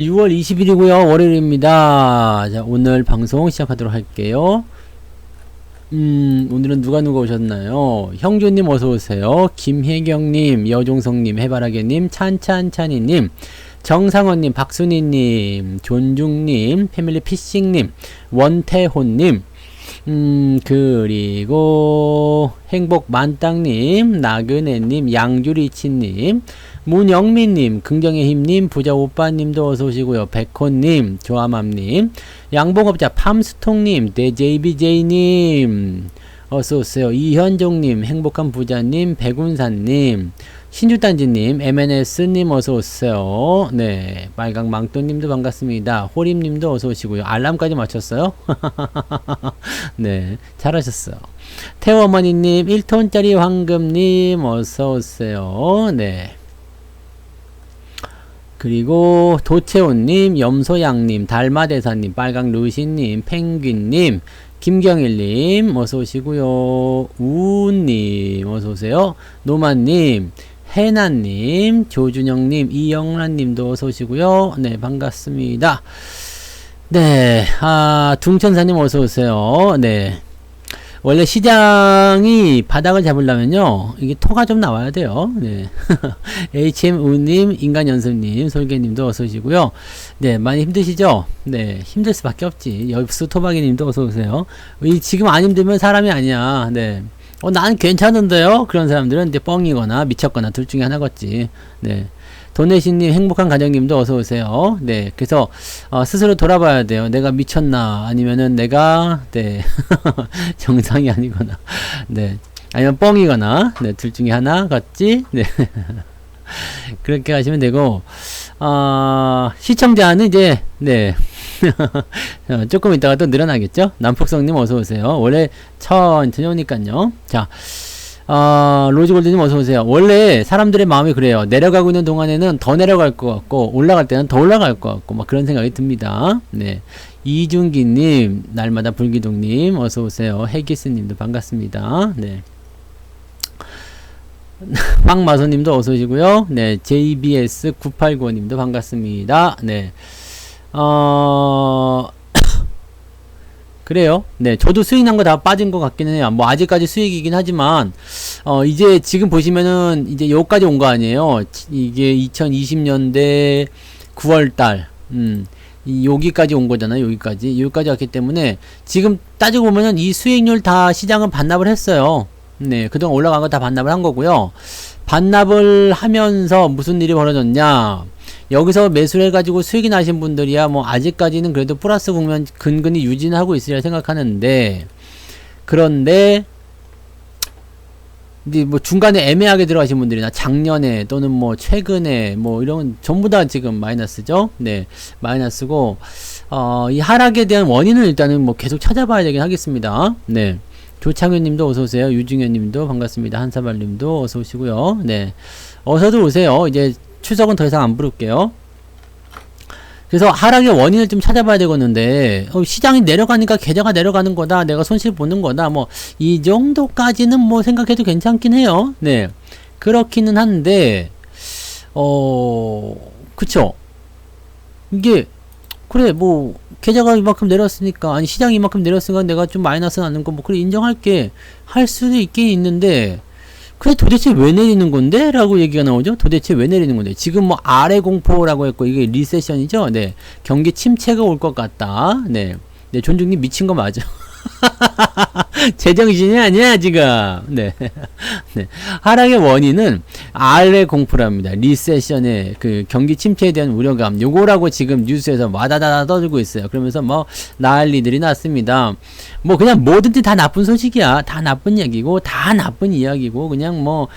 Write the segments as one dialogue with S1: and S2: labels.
S1: 6월 20일이고요. 월요일입니다. 자, 오늘 방송 시작하도록 할게요. 오늘은 누가 오셨나요? 형주님 어서오세요. 김혜경님, 여종성님, 해바라기님, 찬찬찬이님, 정상원님, 박순희님, 존중님, 패밀리 피싱님, 원태호님, 그리고 행복만땅님, 나그네님, 양주리치님, 문영민님, 긍정의 힘님, 부자오빠님도 어서오시고요. 백호님, 조아맘님, 양봉업자 팜스통님, 대JBJ님 어서오세요. 이현종님, 행복한 부자님, 백운산님, 신주단지님, MNS님 어서오세요. 네, 빨강망토님도 반갑습니다. 호림님도 어서오시고요. 알람까지 맞췄어요? 네, 잘하셨어요. 태워머니님, 1톤짜리 황금님 어서오세요. 네, 그리고 도채온님, 염소양님, 달마대사님, 빨강루시님, 펭귄님, 김경일님 어서오시고요. 우님 어서오세요. 노마님, 해나님, 조준영님, 이영란님도 어서오시고요. 네, 반갑습니다. 네, 둥천사님 어서오세요. 네, 원래 시장이 바닥을 잡으려면요, 이게 토가 좀 나와야 돼요. 네. HM우님, 인간연습님, 솔개님도 어서오시고요. 네, 많이 힘드시죠? 네, 힘들 수밖에 없지. 엽수 토박이님도 어서오세요. 지금 안 힘들면 사람이 아니야. 네. 난 괜찮은데요? 그런 사람들은 이제 뻥이거나 미쳤거나 둘 중에 하나겠지. 네. 도네시님, 행복한 가정님도 어서오세요. 네, 그래서 스스로 돌아봐야 돼요. 내가 미쳤나, 아니면은 내가 네 정상이 아니거나, 네, 아니면 뻥이거나, 네, 둘 중에 하나 같지. 네. 그렇게 하시면 되고, 시청자는 이제 네 조금 있다가 또 늘어나겠죠. 남북성님 어서오세요. 원래 천천히 오니까요. 자, 로즈골드님 어서오세요. 원래 사람들의 마음이 그래요. 내려가고 있는 동안에는 더 내려갈 것 같고, 올라갈 때는 더 올라갈 것 같고, 막 그런 생각이 듭니다. 네. 이준기님, 날마다 불기둥님, 어서오세요. 해기스님도 반갑습니다. 네. 빵마소님도 어서오시고요. 네. JBS989님도 반갑습니다. 네. 그래요. 네, 저도 수익 난 거 다 빠진 것 같기는 해요. 뭐 아직까지 수익이긴 하지만 이제 지금 보시면은 이제 여기까지 온 거 아니에요. 이게 2020년대 9월달 여기까지 온 거잖아요. 여기까지 왔기 때문에 지금 따지고 보면은 이 수익률 다 시장은 반납을 했어요. 네, 그동안 올라간 거 다 반납을 한 거고요. 반납을 하면서 무슨 일이 벌어졌냐, 여기서 매수를 해가지고 수익이 나신 분들이야 뭐 아직까지는 그래도 플러스 국면 근근히 유지는 하고 있으리라 생각하는데, 그런데 이제 뭐 중간에 애매하게 들어가신 분들이나 작년에 또는 뭐 최근에 뭐 이런 전부 다 지금 마이너스죠. 네, 마이너스고 이 하락에 대한 원인은 일단은 뭐 계속 찾아봐야 되긴 하겠습니다. 네. 조창현님도 어서오세요. 유중현님도 반갑습니다. 한사발님도 어서오시고요. 네, 어서들 오세요. 이제 추석은 더 이상 안 부를게요. 그래서 하락의 원인을 좀 찾아봐야 되겠는데, 시장이 내려가니까 계좌가 내려가는 거다, 내가 손실 보는 거다, 뭐 이 정도까지는 뭐 생각해도 괜찮긴 해요. 네, 그렇기는 한데 그쵸, 이게 그래 뭐 계좌가 이만큼 내렸으니까, 아니 시장이 이만큼 내렸으니까 내가 좀 마이너스 나는 거 뭐 그래 인정할게 할 수도 있긴 있는데, 그래 도대체 왜 내리는 건데? 라고 얘기가 나오죠. 도대체 왜 내리는 건데? 지금 뭐 아래 공포라고 했고, 이게 리세션이죠. 네, 경기 침체가 올 것 같다. 네, 네, 존중님 미친 거 맞아. 제정신이 아니야 지금. 네. 네. 하락의 원인은 아래 공포랍니다. 리세션의 그 경기 침체에 대한 우려감, 요거라고 지금 뉴스에서 와다다다 떠들고 있어요. 그러면서 뭐 난리들이 났습니다. 뭐 그냥 뭐든지 다 나쁜 소식이야. 다 나쁜 얘기고, 다 나쁜 이야기고, 그냥 뭐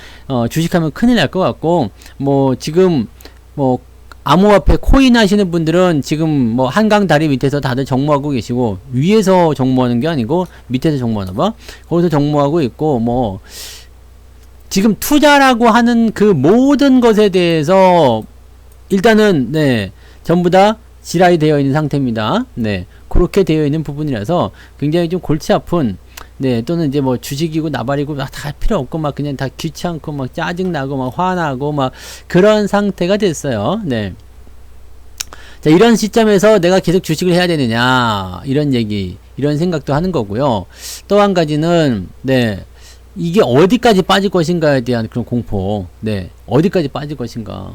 S1: 주식하면 큰일 날 것 같고, 뭐 지금 뭐 암호화폐 코인 하시는 분들은 지금 뭐 한강 다리 밑에서 다들 정모하고 계시고, 위에서 정모하는 게 아니고 밑에서 정모하나 봐. 거기서 정모하고 있고, 뭐 지금 투자라고 하는 그 모든 것에 대해서 일단은 네, 전부 다 지랄이 되어 있는 상태입니다. 네, 그렇게 되어 있는 부분이라서 굉장히 좀 골치 아픈, 네, 또는 이제 뭐 주식이고 나발이고 다 필요 없고 막 그냥 다 귀찮고 막 짜증나고 막 화나고 막 그런 상태가 됐어요. 네. 자, 이런 시점에서 내가 계속 주식을 해야 되느냐, 이런 얘기, 이런 생각도 하는 거고요. 또 한 가지는, 네, 이게 어디까지 빠질 것인가에 대한 그런 공포, 네, 어디까지 빠질 것인가.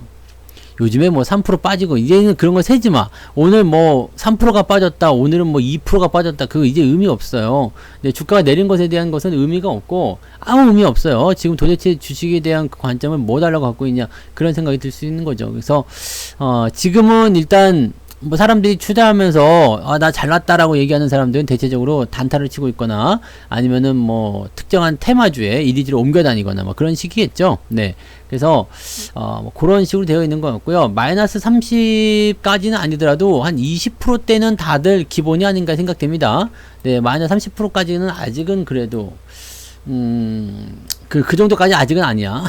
S1: 요즘에 뭐 3% 빠지고, 이제는 그런 거 세지 마. 오늘 뭐 3%가 빠졌다, 오늘은 뭐 2%가 빠졌다, 그거 이제 의미 없어요. 네, 주가가 내린 것에 대한 것은 의미가 없고, 아무 의미 없어요. 지금 도대체 주식에 대한 그 관점을 뭐 달라고 갖고 있냐, 그런 생각이 들 수 있는 거죠. 그래서, 지금은 일단, 뭐 사람들이 투자하면서 나 잘났다라고 얘기하는 사람들은 대체적으로 단타를 치고 있거나 아니면은 뭐 특정한 테마주에 이리저리 옮겨 다니거나 뭐 그런 식이겠죠. 네. 그래서 뭐 그런 식으로 되어 있는 것 같고요. 마이너스 30까지는 아니더라도 한 20%대는 다들 기본이 아닌가 생각됩니다. 네, 마이너스 30%까지는 아직은 그래도 그 정도까지 아직은 아니야.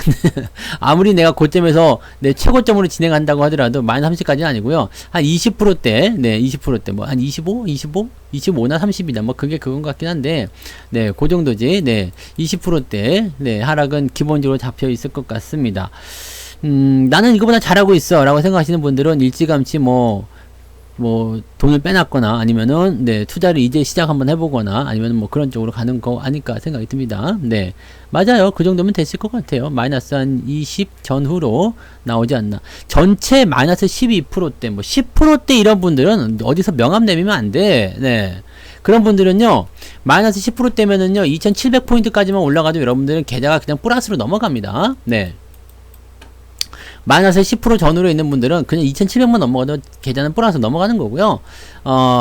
S1: 아무리 내가 고점에서 내 최고점으로 진행한다고 하더라도 마이너스 30까지는 아니고요. 한 20%대, 네, 20%대, 뭐, 한 25나 30이다. 뭐, 그게 그건 것 같긴 한데, 네, 그 정도지. 네, 20%대, 네, 하락은 기본적으로 잡혀 있을 것 같습니다. 나는 이거보다 잘하고 있어. 라고 생각하시는 분들은 일찌감치 뭐, 돈을 빼놨거나, 아니면은, 네, 투자를 이제 시작 한번 해보거나, 아니면 뭐 그런 쪽으로 가는 거 아닐까 생각이 듭니다. 네. 맞아요. 그 정도면 됐을 것 같아요. 마이너스 한 20 전후로 나오지 않나. 전체 마이너스 12%대, 뭐 10%대 이런 분들은 어디서 명함 내미면 안 돼. 네. 그런 분들은요, 마이너스 10%대면은요, 2700포인트까지만 올라가도 여러분들은 계좌가 그냥 플러스로 넘어갑니다. 네. 마이너스 10% 전후로 있는 분들은 그냥 2700만 넘어가도 계좌는 플러스 넘어가는 거고요.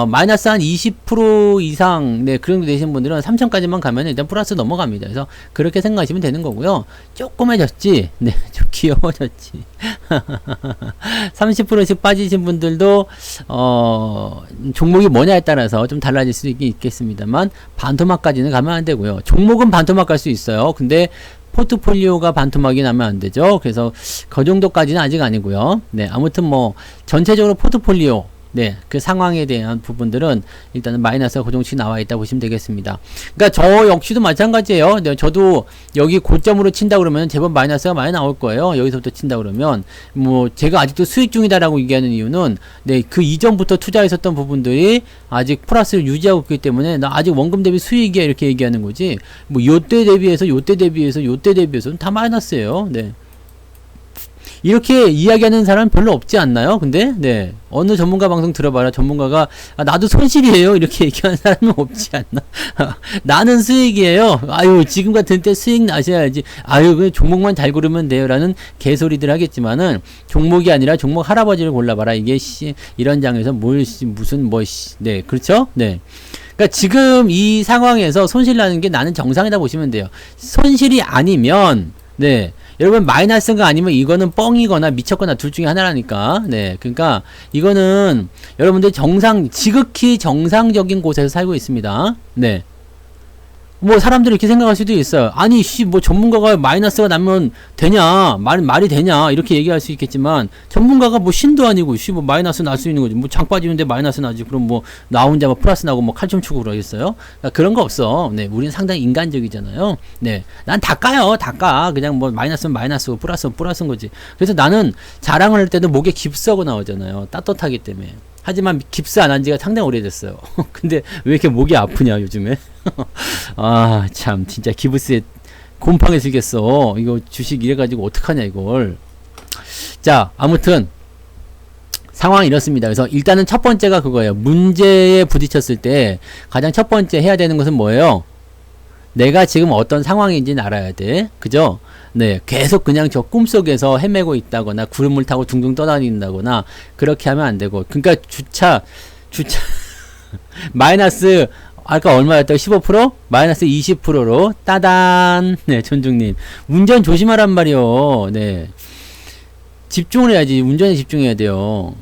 S1: 마이너스 한 20% 이상, 네, 그런 거 되신 분들은 3000까지만 가면 일단 플러스 넘어갑니다. 그래서 그렇게 생각하시면 되는 거고요. 조그매졌지? 네, 좀 귀여워졌지. 30%씩 빠지신 분들도, 종목이 뭐냐에 따라서 좀 달라질 수 있겠습니다만, 반토막까지는 가면 안 되고요. 종목은 반토막 갈 수 있어요. 근데, 포트폴리오가 반토막이 나면 안 되죠. 그래서 그 정도까지는 아직 아니고요. 네, 아무튼 뭐 전체적으로 포트폴리오, 네, 그 상황에 대한 부분들은 일단은 마이너스가 고정치 나와 있다 보시면 되겠습니다. 그러니까 저 역시도 마찬가지예요. 네, 저도 여기 고점으로 친다 그러면 제법 마이너스가 많이 나올 거예요. 여기서부터 친다 그러면 뭐 제가 아직도 수익 중이다라고 얘기하는 이유는 네, 그 이전부터 투자했었던 부분들이 아직 플러스를 유지하고 있기 때문에 나 아직 원금 대비 수익이야 이렇게 얘기하는 거지. 뭐 요때 대비해서 요때 대비해서 요때 대비해서는 다 마이너스예요. 네. 이렇게 이야기하는 사람 별로 없지 않나요? 근데 네, 어느 전문가 방송 들어봐라. 전문가가 나도 손실이에요 이렇게 얘기하는 사람은 없지 않나? 나는 수익이에요. 아유, 지금 같은 때 수익 나셔야지. 아유, 그 종목만 잘 고르면 돼요 라는 개소리들 하겠지만은 종목이 아니라 종목 할아버지를 골라봐라. 이게 이런 장에서 무슨 네, 그렇죠? 네. 그러니까 지금 이 상황에서 손실 나는 게 나는 정상이다 보시면 돼요. 손실이 아니면 네, 여러분 마이너스가 아니면 이거는 뻥이거나 미쳤거나 둘 중에 하나라니까. 네, 그러니까 이거는 여러분들 지극히 정상적인 곳에서 살고 있습니다. 네. 뭐 사람들이 이렇게 생각할 수도 있어요. 아니 뭐 전문가가 마이너스가 나면 되냐, 말이 되냐 이렇게 얘기할 수 있겠지만 전문가가 뭐 신도 아니고 뭐 마이너스 날 수 있는 거지. 뭐 장 빠지는데 마이너스 나지. 그럼 뭐 나 혼자 뭐 플러스 나고 뭐 칼춤 추고 그러겠어요? 그러니까 그런 거 없어. 네, 우리는 상당히 인간적이잖아요. 네, 난 다 까요. 다 까. 그냥 뭐 마이너스는 마이너스고 플러스는 플러스인 거지. 그래서 나는 자랑을 할 때도 목에 깁스하고 나오잖아요. 따뜻하기 때문에. 하지만 깁스 안 한 지가 상당히 오래됐어요. 근데 왜 이렇게 목이 아프냐 요즘에? 아, 참 진짜 기브스에 곰팡이 쓰겠어. 이거 주식 이래가지고 어떡하냐 이걸. 자, 아무튼 상황이 이렇습니다. 그래서 일단은 첫 번째가 그거예요. 문제에 부딪혔을 때 가장 첫 번째 해야 되는 것은 뭐예요? 내가 지금 어떤 상황인지는 알아야 돼. 그죠? 네, 계속 그냥 저 꿈속에서 헤매고 있다거나 구름을 타고 둥둥 떠다닌다거나 그렇게 하면 안 되고. 그러니까 주차 마이너스 아까 얼마였다고? 15%? 마이너스 20%로 따단. 네, 존중님. 운전 조심하란 말이요. 네. 집중을 해야지. 운전에 집중해야 돼요.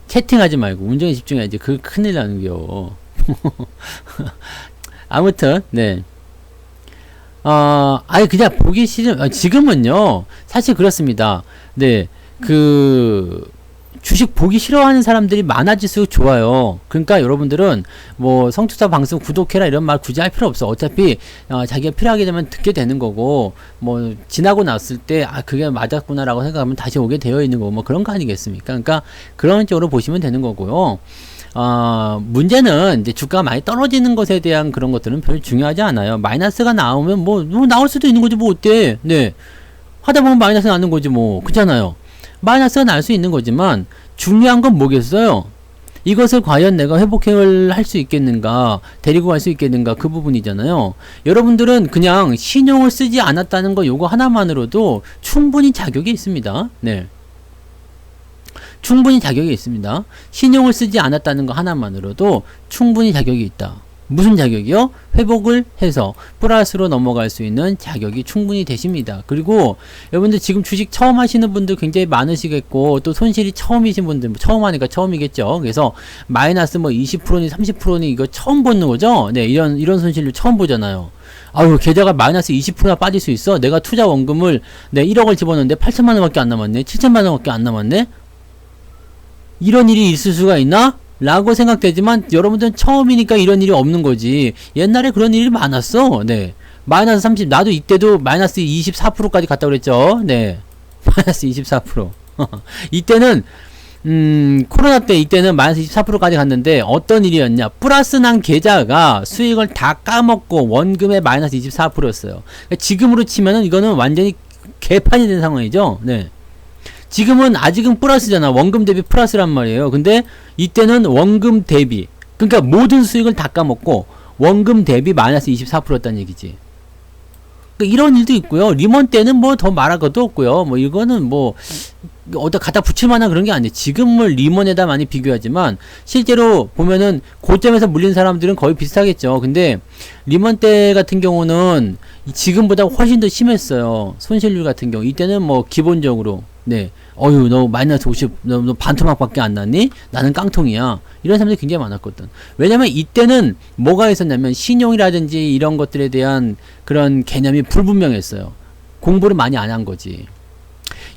S1: 채팅하지 말고 운전에 집중해야지. 그거 큰일 나는겨. 아무튼 네. 아니 그냥 보기 싫은 지금은요. 사실 그렇습니다. 네. 주식 보기 싫어하는 사람들이 많아질수록 좋아요. 그러니까 여러분들은 뭐 성투사 방송 구독해라 이런 말 굳이 할 필요 없어. 어차피 자기가 필요하게 되면 듣게 되는 거고, 뭐 지나고 났을 때 그게 맞았구나라고 생각하면 다시 오게 되어 있는 거고, 뭐 그런 거 아니겠습니까? 그러니까 그런 쪽으로 보시면 되는 거고요. 문제는 이제 주가가 많이 떨어지는 것에 대한 그런 것들은 별로 중요하지 않아요. 마이너스가 나오면 뭐 나올 수도 있는 거지 뭐 어때? 네. 하다 보면 마이너스 나는 거지 뭐. 그렇잖아요. 마이너스가 날 수 있는 거지만 중요한 건 뭐겠어요? 이것을 과연 내가 회복을 할 수 있겠는가, 데리고 갈 수 있겠는가, 그 부분이잖아요. 여러분들은 그냥 신용을 쓰지 않았다는 거 요거 하나만으로도 충분히 자격이 있습니다. 네. 충분히 자격이 있습니다. 신용을 쓰지 않았다는 거 하나만으로도 충분히 자격이 있다. 무슨 자격이요? 회복을 해서 플러스로 넘어갈 수 있는 자격이 충분히 되십니다. 그리고 여러분들 지금 주식 처음 하시는 분들 굉장히 많으시겠고, 또 손실이 처음이신 분들, 처음 하니까 처음이겠죠. 그래서 마이너스 뭐 20%니 30%니 이거 처음 보는 거죠? 네, 이런 손실을 처음 보잖아요. 아유, 계좌가 마이너스 20%나 빠질 수 있어? 내가 투자 원금을 1억을 집어넣는데 8천만 원밖에 안 남았네? 7천만 원밖에 안 남았네? 이런 일이 있을 수가 있나? 라고 생각되지만 여러분들은 처음이니까 이런 일이 없는 거지. 옛날에 그런 일이 많았어. 네. 마이너스 30, 나도 이때도 마이너스 24%까지 갔다 그랬죠. 네. 마이너스 24%. 이때는, 코로나 때 이때는 마이너스 24%까지 갔는데 어떤 일이었냐. 플러스 난 계좌가 수익을 다 까먹고 원금의 마이너스 24%였어요. 그러니까 지금으로 치면은 이거는 완전히 개판이 된 상황이죠. 네. 지금은 아직은 플러스잖아. 원금 대비 플러스란 말이에요. 근데 이때는 원금 대비, 그러니까 모든 수익을 다 까먹고 원금 대비 마이너스 24%였다는 얘기지. 그러니까 이런 일도 있고요. 리먼 때는 뭐 더 말할 것도 없고요. 뭐 이거는 뭐 어디다 갖다 붙일 만한 그런 게 아니에요. 지금을 리먼에다 많이 비교하지만 실제로 보면은 고점에서 물린 사람들은 거의 비슷하겠죠. 근데 리먼 때 같은 경우는 지금보다 훨씬 더 심했어요. 손실률 같은 경우. 이때는 뭐 기본적으로 네. 어휴, 너 마이너스 50, 너 반토막밖에 안 났니? 나는 깡통이야. 이런 사람들이 굉장히 많았거든. 왜냐면 이때는 뭐가 있었냐면 신용이라든지 이런 것들에 대한 그런 개념이 불분명했어요. 공부를 많이 안 한 거지.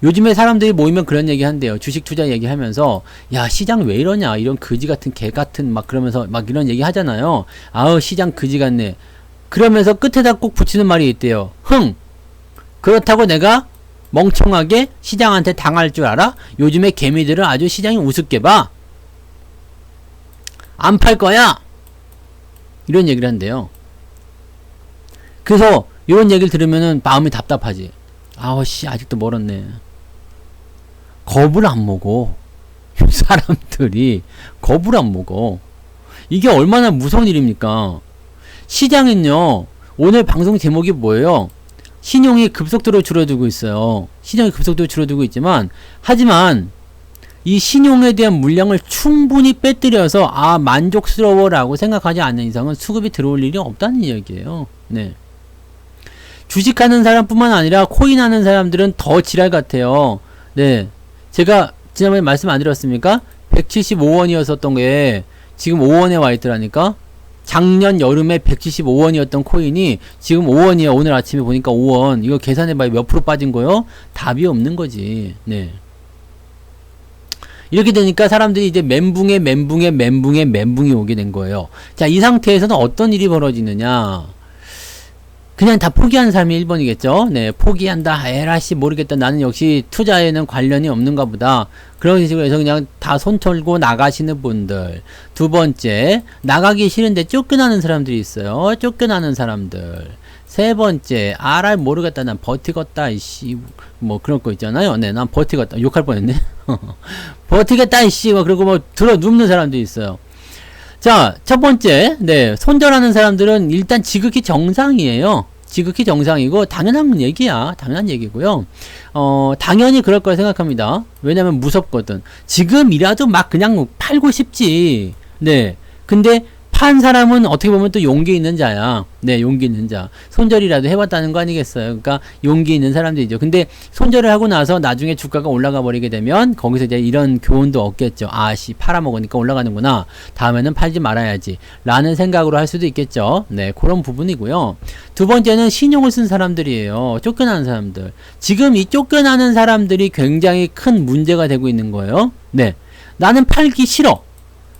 S1: 요즘에 사람들이 모이면 그런 얘기 한대요. 주식 투자 얘기 하면서, 야, 시장 왜 이러냐? 이런 거지 같은 개 같은 막 그러면서 막 이런 얘기 하잖아요. 아우, 시장 거지 같네. 그러면서 끝에다 꼭 붙이는 말이 있대요. 그렇다고 내가 멍청하게 시장한테 당할 줄 알아? 요즘에 개미들은 아주 시장이 우습게 봐. 안 팔 거야. 이런 얘기를 한대요. 그래서 이런 얘기를 들으면은 마음이 답답하지. 아우 씨, 아직도 멀었네. 겁을 안 먹어. 사람들이 겁을 안 먹어. 이게 얼마나 무서운 일입니까? 시장은요, 오늘 방송 제목이 뭐예요? 신용이 급속도로 줄어들고 있어요. 신용이 급속도로 줄어들고 있지만, 하지만 이 신용에 대한 물량을 충분히 빼뜨려서 만족스러워라고 생각하지 않는 이상은 수급이 들어올 일이 없다는 얘기예요. 네. 주식하는 사람뿐만 아니라 코인 하는 사람들은 더 지랄 같아요. 네. 제가 지난번에 말씀 안 드렸습니까? 175원이었었던 게 지금 5원에 와 있더라니까. 작년 여름에 175원이었던 코인이 지금 5원이에요. 오늘 아침에 보니까 5원. 이거 계산해봐요. 몇 프로 빠진 거요? 답이 없는 거지. 네. 이렇게 되니까 사람들이 이제 멘붕에 오게 된 거예요. 자, 이 상태에서는 어떤 일이 벌어지느냐. 그냥 다 포기하는 사람이 1번이겠죠. 네, 포기한다. 에라씨 모르겠다. 나는 역시 투자에는 관련이 없는가 보다. 그런 식으로 해서 그냥 다 손 털고 나가시는 분들. 두 번째, 나가기 싫은데 쫓겨나는 사람들이 있어요. 쫓겨나는 사람들. 세 번째, 모르겠다. 난 버티겠다. 이씨. 뭐 그런 거 있잖아요. 네, 난 버티겠다. 욕할 뻔했네. 버티겠다. 이씨. 뭐 그리고 뭐 들어 눕는 사람들이 있어요. 자, 첫 번째, 네, 손절하는 사람들은 일단 지극히 정상이에요. 지극히 정상이고, 당연한 얘기야. 당연한 얘기고요. 당연히 그럴 거라 생각합니다. 왜냐면 무섭거든. 지금이라도 막 그냥 팔고 싶지. 네. 근데 판 사람은 어떻게 보면 또 용기 있는 자야. 네, 용기 있는 자. 손절이라도 해봤다는 거 아니겠어요? 그러니까 용기 있는 사람들이죠. 근데 손절을 하고 나서 나중에 주가가 올라가 버리게 되면 거기서 이제 이런 교훈도 얻겠죠. 아, 팔아먹으니까 올라가는구나. 다음에는 팔지 말아야지. 라는 생각으로 할 수도 있겠죠. 네, 그런 부분이고요. 두 번째는 신용을 쓴 사람들이에요. 쫓겨나는 사람들. 지금 이 쫓겨나는 사람들이 굉장히 큰 문제가 되고 있는 거예요. 네. 나는 팔기 싫어.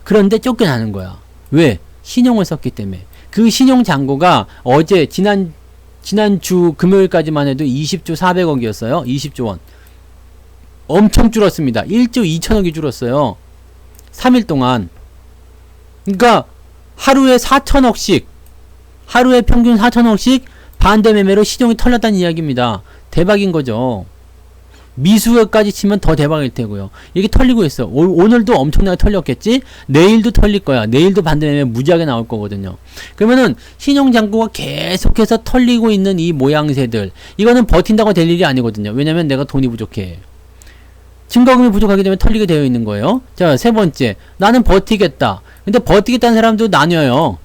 S1: 그런데 쫓겨나는 거야. 왜? 신용을 썼기 때문에. 그 신용 잔고가 어제 지난주 금요일까지만 해도 20조 400억이었어요. 20조 원. 엄청 줄었습니다. 1조 2천억이 줄었어요. 3일 동안. 그러니까 하루에 4천억씩, 하루에 평균 4천억씩 반대 매매로 신용이 털렸다는 이야기입니다. 대박인 거죠. 미수여까지 치면 더 대박일 테고요. 이게 털리고 있어. 오늘도 엄청나게 털렸겠지? 내일도 털릴 거야. 내일도 반대매매 무지하게 나올 거거든요. 그러면은 신용잔고가 계속해서 털리고 있는 이 모양새들, 이거는 버틴다고 될 일이 아니거든요. 왜냐면 내가 돈이 부족해. 증거금이 부족하기 때문에 털리게 되어 있는 거예요. 자, 세 번째, 나는 버티겠다. 근데 버티겠다는 사람도 나뉘어요.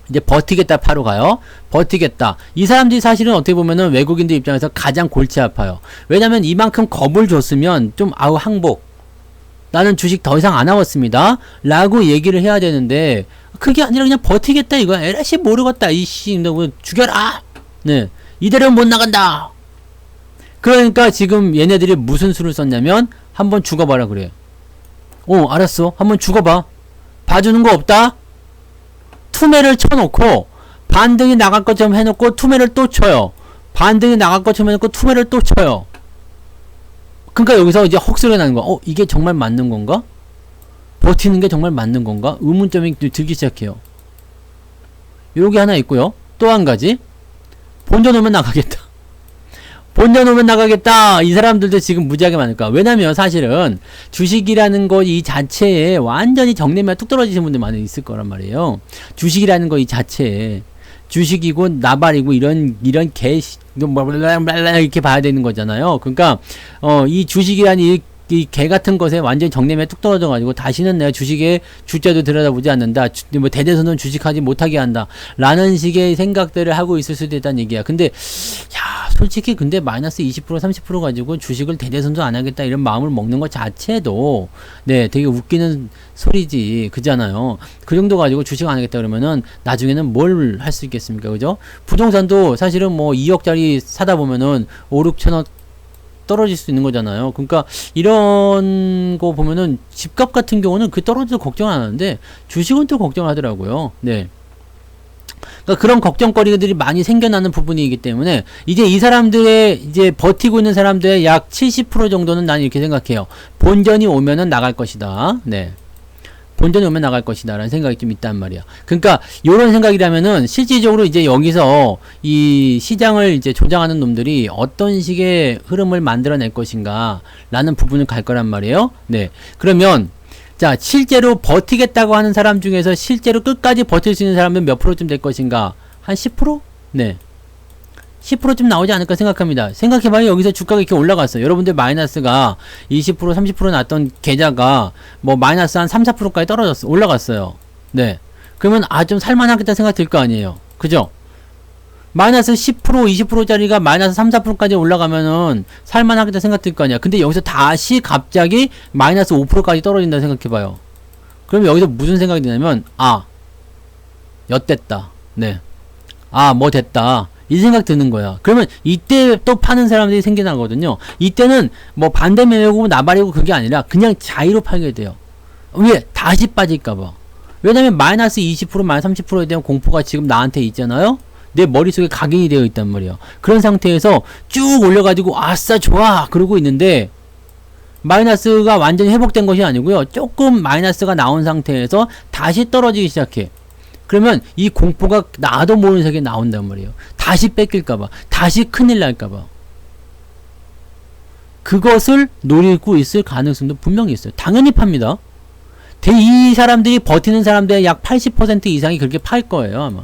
S1: 이제 버티겠다 파로 가요. 버티겠다. 이 사람들이 사실은 어떻게 보면은 외국인들 입장에서 가장 골치 아파요. 왜냐면 이만큼 겁을 줬으면 좀 아우 항복. 나는 주식 더 이상 안 하겠습니다. 라고 얘기를 해야 되는데 그게 아니라 그냥 버티겠다 이거야. 에라씨 모르겠다. 이씨 너 죽여라. 네. 이대로는 못 나간다. 그러니까 지금 얘네들이 무슨 수를 썼냐면 한번 죽어봐라 그래. 알았어. 한번 죽어봐. 봐주는 거 없다? 투매를 쳐놓고 반등이 나갈 것처럼 해놓고 투매를 또 쳐요. 반등이 나갈 것처럼 해놓고 투매를 또 쳐요. 그러니까 여기서 이제 헉소리가 나는 거야. 이게 정말 맞는 건가? 버티는 게 정말 맞는 건가? 의문점이 들기 시작해요. 요게 하나 있고요. 또 한 가지. 본전 오면 나가겠다. 본전 오면 나가겠다. 이 사람들도 지금 무지하게 많을까. 왜냐면 사실은 주식이라는 것 이 자체에 완전히 정리면 뚝 떨어지신 분들 많이 있을 거란 말이에요. 주식이라는 거 이 자체에 주식이고 나발이고 이런 개 이렇게 봐야 되는 거잖아요. 그러니까 이 주식이라는 이 개 같은 것에 완전히 정리면 뚝 떨어져가지고 다시는 내가 주식에 주자도 들여다보지 않는다. 뭐 대대손은 주식하지 못하게 한다. 라는 식의 생각들을 하고 있을 수도 있다는 얘기야. 근데 야 솔직히 근데 마이너스 20% 30% 가지고 주식을 대대손도 안 하겠다 이런 마음을 먹는 것 자체도 네 되게 웃기는 소리지. 그잖아요. 그 정도 가지고 주식 안 하겠다 그러면은 나중에는 뭘 할 수 있겠습니까? 그죠? 부동산도 사실은 뭐 2억짜리 사다 보면은 5, 6천억 떨어질 수 있는 거잖아요. 그러니까 이런 거 보면은 집값 같은 경우는 그 떨어져도 걱정 안 하는데 주식은 또 걱정을 하더라고요. 네. 그러니까 그런 걱정거리들이 많이 생겨나는 부분이기 때문에 이제 이 사람들의 이제 버티고 있는 사람들의 약 70% 정도는 난 이렇게 생각해요. 본전이 오면은 나갈 것이다. 네. 본전이 오면 나갈 것이다 라는 생각이 좀 있단 말이야. 그러니까 요런 생각이라면은 실질적으로 이제 여기서 이 시장을 이제 조장하는 놈들이 어떤 식의 흐름을 만들어낼 것인가 라는 부분을 갈 거란 말이에요. 네. 그러면 자 실제로 버티겠다고 하는 사람 중에서 실제로 끝까지 버틸 수 있는 사람은 몇 프로쯤 될 것인가? 한 10%? 네. 10%쯤 나오지 않을까 생각합니다. 생각해봐요. 여기서 주가가 이렇게 올라갔어요. 여러분들 마이너스가 20% 30% 났던 계좌가 뭐 마이너스 한 3, 4%까지 떨어졌어. 올라갔어요. 네. 그러면 좀 살만하겠다 생각 들 거 아니에요. 그죠? 마이너스 10% 20%짜리가 마이너스 3, 4%까지 올라가면은 살만하겠다 생각 들 거 아니야. 근데 여기서 다시 갑자기 마이너스 5%까지 떨어진다 생각해봐요. 그럼 여기서 무슨 생각이 드냐면 엿됐다. 네. 뭐 됐다. 이 생각 드는 거야. 그러면 이때 또 파는 사람들이 생겨나거든요. 이때는 뭐 반대 매매고 나발이고 그게 아니라 그냥 자의로 팔게 돼요. 왜? 다시 빠질까봐. 왜냐면 마이너스 20% 마이너스 30%에 대한 공포가 지금 나한테 있잖아요. 내 머릿속에 각인이 되어 있단 말이야. 그런 상태에서 쭉 올려가지고 아싸 좋아 그러고 있는데 마이너스가 완전히 회복된 것이 아니고요. 조금 마이너스가 나온 상태에서 다시 떨어지기 시작해. 그러면 이 공포가 나도 모르는 세계에 나온단 말이에요. 다시 뺏길까봐. 다시 큰일 날까봐. 그것을 노리고 있을 가능성도 분명히 있어요. 당연히 팝니다. 이 사람들이 버티는 사람들의 약 80% 이상이 그렇게 팔 거예요. 아마.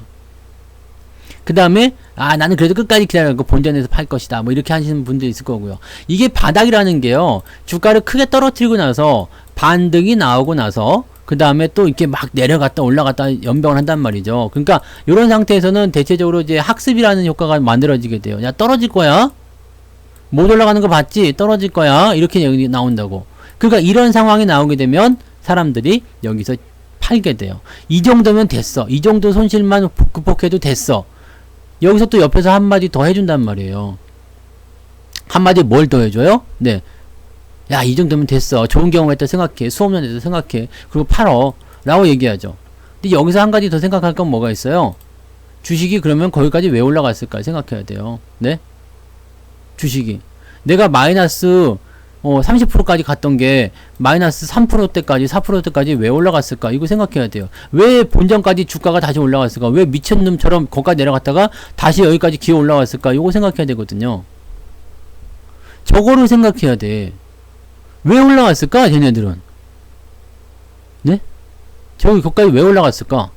S1: 그 다음에 나는 그래도 끝까지 기다려서 본전에서 팔 것이다. 뭐 이렇게 하시는 분도 있을 거고요. 이게 바닥이라는 게요. 주가를 크게 떨어뜨리고 나서 반등이 나오고 나서 그 다음에 또 이렇게 막 내려갔다 올라갔다 연병을 한단 말이죠. 그러니까 이런 상태에서는 대체적으로 이제 학습이라는 효과가 만들어지게 돼요. 야, 떨어질 거야. 못 올라가는 거 봤지? 떨어질 거야. 이렇게 여기 나온다고. 그러니까 이런 상황이 나오게 되면 사람들이 여기서 팔게 돼요. 이 정도면 됐어. 이 정도 손실만 극복해도 됐어. 여기서 또 옆에서 한마디 더 해준단 말이에요. 한마디 뭘 더 해줘요? 네. 야, 이 정도면 됐어. 좋은 경험했다 생각해. 수업료냈다 생각해. 그리고 팔어. 라고 얘기하죠. 근데 여기서 한 가지 더 생각할 건 뭐가 있어요? 주식이 그러면 거기까지 왜 올라갔을까 생각해야 돼요. 네? 주식이. 내가 마이너스 30%까지 갔던 게 마이너스 3%대까지 4%대까지 왜 올라갔을까? 이거 생각해야 돼요. 왜 본전까지 주가가 다시 올라갔을까? 왜 미친놈처럼 거기까지 내려갔다가 다시 여기까지 기어 올라갔을까? 이거 생각해야 되거든요. 저거를 생각해야 돼. 왜 올라갔을까? 쟤네들은. 네? 저기 거기까지 왜 올라갔을까?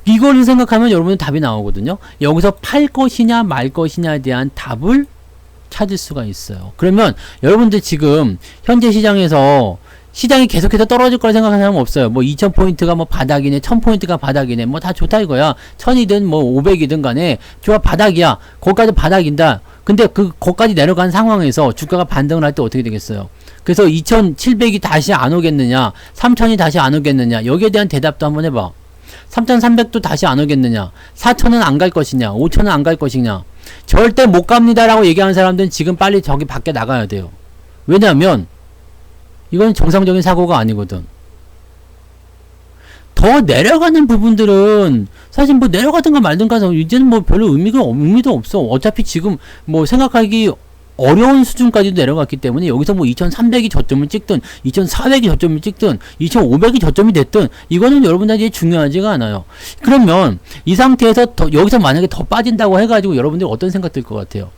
S1: 이거를 생각하면 여러분은 답이 나오거든요. 여기서 팔 것이냐 말 것이냐에 대한 답을 찾을 수가 있어요. 그러면 여러분들 지금 현재 시장에서 시장이 계속해서 떨어질 거라 생각하는 사람은 없어요. 뭐 2000포인트가 뭐 바닥이네, 1000포인트가 바닥이네, 뭐 다 좋다 이거야. 1000이든 뭐 500이든 간에 좋아, 바닥이야. 거기까지 바닥인다. 근데 거기까지 내려간 상황에서 주가가 반등을 할 때 어떻게 되겠어요? 그래서 2700이 다시 안 오겠느냐, 3000이 다시 안 오겠느냐, 여기에 대한 대답도 한번 해봐. 3300도 다시 안 오겠느냐, 4000은 안 갈 것이냐, 5000은 안 갈 것이냐. 절대 못 갑니다 라고 얘기하는 사람들은 지금 빨리 저기 밖에 나가야 돼요. 왜냐하면 이건 정상적인 사고가 아니거든. 더 내려가는 부분들은 사실 뭐 내려가든가 말든가 이제는 뭐 별로 의미도 없어. 어차피 지금 뭐 생각하기 어려운 수준까지도 내려갔기 때문에 여기서 뭐 2300이 저점을 찍든 2400이 저점을 찍든 2500이 저점이 됐든 이거는 여러분들에게 중요하지가 않아요. 그러면 이 상태에서 여기서 만약에 더 빠진다고 해가지고 여러분들이 어떤 생각 들 것 같아요?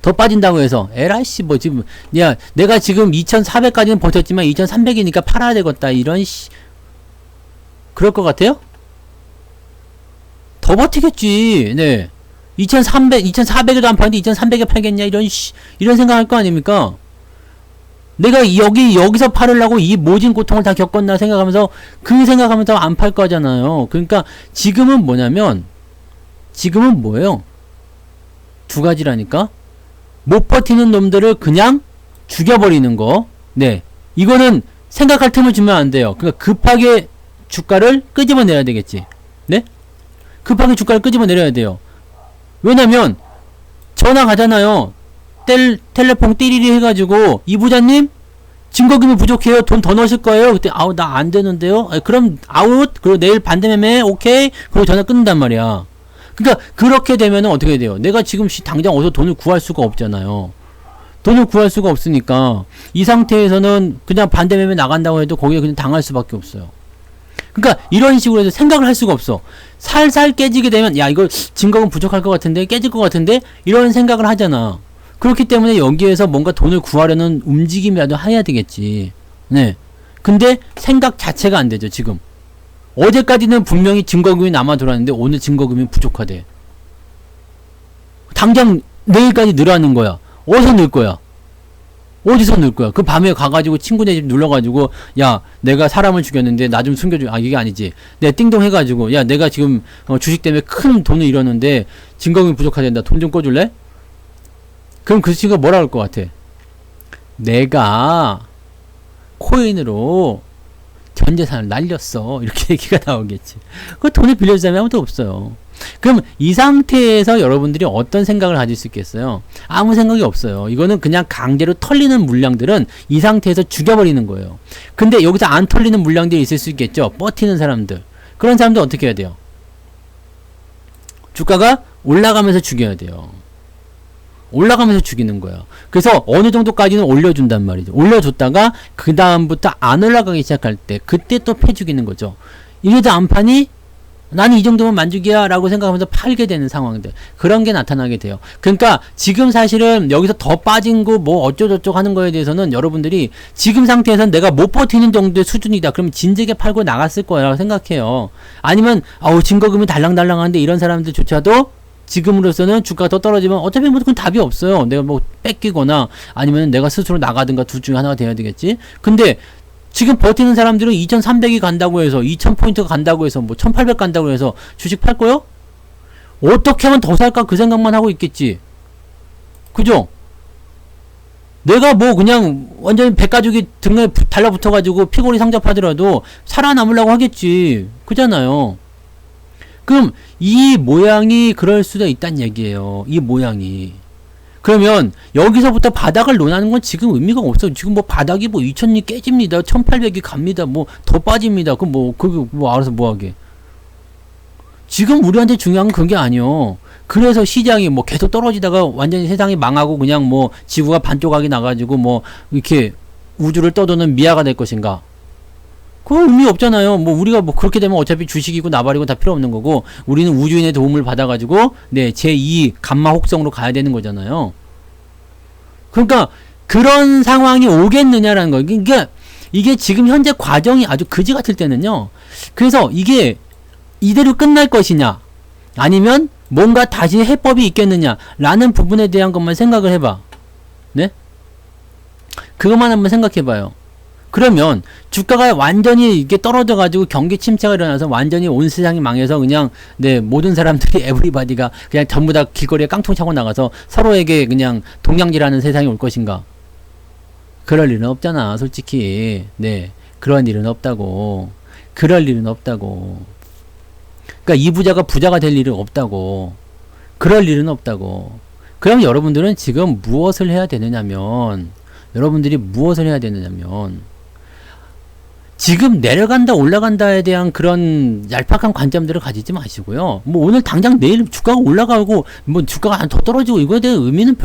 S1: 더 빠진다고 해서 에라이씨 뭐 지금 야 내가 지금 2400까지는 버텼지만 2300이니까 팔아야 되겠다 이런 그럴 것 같아요? 더 버티겠지. 네. 2400에도 안 파는데 2300에 팔겠냐 이런 생각할 거 아닙니까? 내가 여기서 팔으려고 이 모진 고통을 다 겪었나 생각하면서 생각하면서 안 팔 거잖아요. 그러니까 지금은 뭐냐면 지금은 뭐예요? 두 가지라니까. 못 버티는 놈들을 그냥 죽여버리는 거. 네. 이거는 생각할 틈을 주면 안 돼요. 그러니까 급하게 주가를 끄집어내야 되겠지. 네? 급하게 주가를 끄집어내려야 돼요. 왜냐면 전화 가잖아요. 텔레폰 띠리리 해가지고 이 부자님 증거금이 부족해요. 돈 더 넣으실 거예요. 그때 아우 나 안 되는데요. 그럼 아웃. 그리고 내일 반대매매 오케이. 그리고 전화 끊는단 말이야. 그러니까 그렇게 되면은 어떻게 돼요? 내가 지금 당장 어디서 돈을 구할 수가 없잖아요. 돈을 구할 수가 없으니까 이 상태에서는 그냥 반대매매 나간다고 해도 거기에 그냥 당할 수밖에 없어요. 그러니까 이런 식으로 해서 생각을 할 수가 없어. 살살 깨지게 되면 야 이거 증거금 부족할 것 같은데 깨질 것 같은데 이런 생각을 하잖아. 그렇기 때문에 여기에서 뭔가 돈을 구하려는 움직임이라도 해야 되겠지. 네. 근데 생각 자체가 안 되죠 지금. 어제까지는 분명히 증거금이 남아 돌았는데 오늘 증거금이 부족하대. 당장 내일까지 늘어나는 거야. 어디서 늘 거야? 어디서 넣을 거야? 그 밤에 가가지고 친구네 집 눌러가지고 야 내가 사람을 죽였는데 나 좀 숨겨줘. 아 이게 아니지. 내가 띵동 해가지고 야 내가 지금 주식 때문에 큰 돈을 잃었는데 증거금이 부족하단다. 돈 좀 꺼줄래? 그럼 그 친구가 뭐라 할 것 같아? 내가 코인으로 전 재산을 날렸어. 이렇게 얘기가 나오겠지. 그 돈을 빌려줄 사람이 아무도 없어요. 그럼 이 상태에서 여러분들이 어떤 생각을 가질 수 있겠어요? 아무 생각이 없어요. 이거는 그냥 강제로 털리는 물량들은 이 상태에서 죽여버리는 거예요. 근데 여기서 안 털리는 물량들이 있을 수 있겠죠? 버티는 사람들. 그런 사람들 어떻게 해야 돼요? 주가가 올라가면서 죽여야 돼요. 올라가면서 죽이는 거예요. 그래서 어느 정도까지는 올려준단 말이죠. 올려줬다가 그 다음부터 안 올라가기 시작할 때 그때 또 패 죽이는 거죠. 이래도 안 파니? 나는 이 정도면 만족이야 라고 생각하면서 팔게 되는 상황들, 그런 게 나타나게 돼요. 그러니까 지금 사실은 여기서 더 빠진 거 뭐 어쩌고저쩌고 하는 거에 대해서는 여러분들이 지금 상태에서는 내가 못 버티는 정도의 수준이다 그러면 진작에 팔고 나갔을 거라고 생각해요. 아니면 증거금이 달랑달랑한데 이런 사람들조차도 지금으로서는 주가가 더 떨어지면 어차피 뭐 그건 답이 없어요. 내가 뭐 뺏기거나 아니면 내가 스스로 나가든가 둘 중에 하나가 돼야 되겠지. 근데 지금 버티는 사람들은 2300이 간다고 해서 2000포인트가 간다고 해서 뭐 1800 간다고 해서 주식 팔 거요? 어떻게 하면 더 살까 그 생각만 하고 있겠지. 그죠? 내가 뭐 그냥 완전히 백가죽이 등에 달라붙어가지고 피골이 상접하더라도 살아남으려고 하겠지. 그잖아요. 그럼 이 모양이 그럴 수도 있단 얘기예요. 이 모양이. 그러면 여기서부터 바닥을 논하는 건 지금 의미가 없어. 지금 뭐 바닥이 뭐 2000이 깨집니다. 1800이 갑니다. 뭐 더 빠집니다. 그럼 뭐 그게 뭐 알아서 뭐 하게. 지금 우리한테 중요한 건 그게 아니요. 그래서 시장이 뭐 계속 떨어지다가 완전히 세상이 망하고 그냥 뭐 지구가 반쪽하게 나가지고 뭐 이렇게 우주를 떠도는 미아가 될 것인가? 그건 의미 없잖아요. 뭐 우리가 뭐 그렇게 되면 어차피 주식이고 나발이고 다 필요 없는 거고 우리는 우주인의 도움을 받아가지고 네 제2 감마 혹성으로 가야 되는 거잖아요. 그러니까 그런 상황이 오겠느냐라는 거. 그러니까 이게 지금 현재 과정이 아주 그지 같을 때는요. 그래서 이게 이대로 끝날 것이냐 아니면 뭔가 다시 해법이 있겠느냐 라는 부분에 대한 것만 생각을 해봐. 네? 그것만 한번 생각해봐요. 그러면 주가가 완전히 이게 떨어져 가지고 경기 침체가 일어나서 완전히 온 세상이 망해서 그냥 네 모든 사람들이 에브리바디가 그냥 전부 다 길거리에 깡통 차고 나가서 서로에게 그냥 동양질하는 세상이 올 것인가? 그럴 일은 없잖아, 솔직히. 네, 그런 일은 없다고. 그럴 일은 없다고. 그러니까 이 부자가 부자가 될 일은 없다고. 그럴 일은 없다고. 그럼 여러분들은 지금 무엇을 해야 되느냐면 여러분들이 무엇을 해야 되느냐면 지금 내려간다 올라간다에 대한 그런 얄팍한 관점들을 가지지 마시고요. 뭐 오늘 당장 내일 주가가 올라가고 뭐 주가가 더 떨어지고 이거에 대한 의미는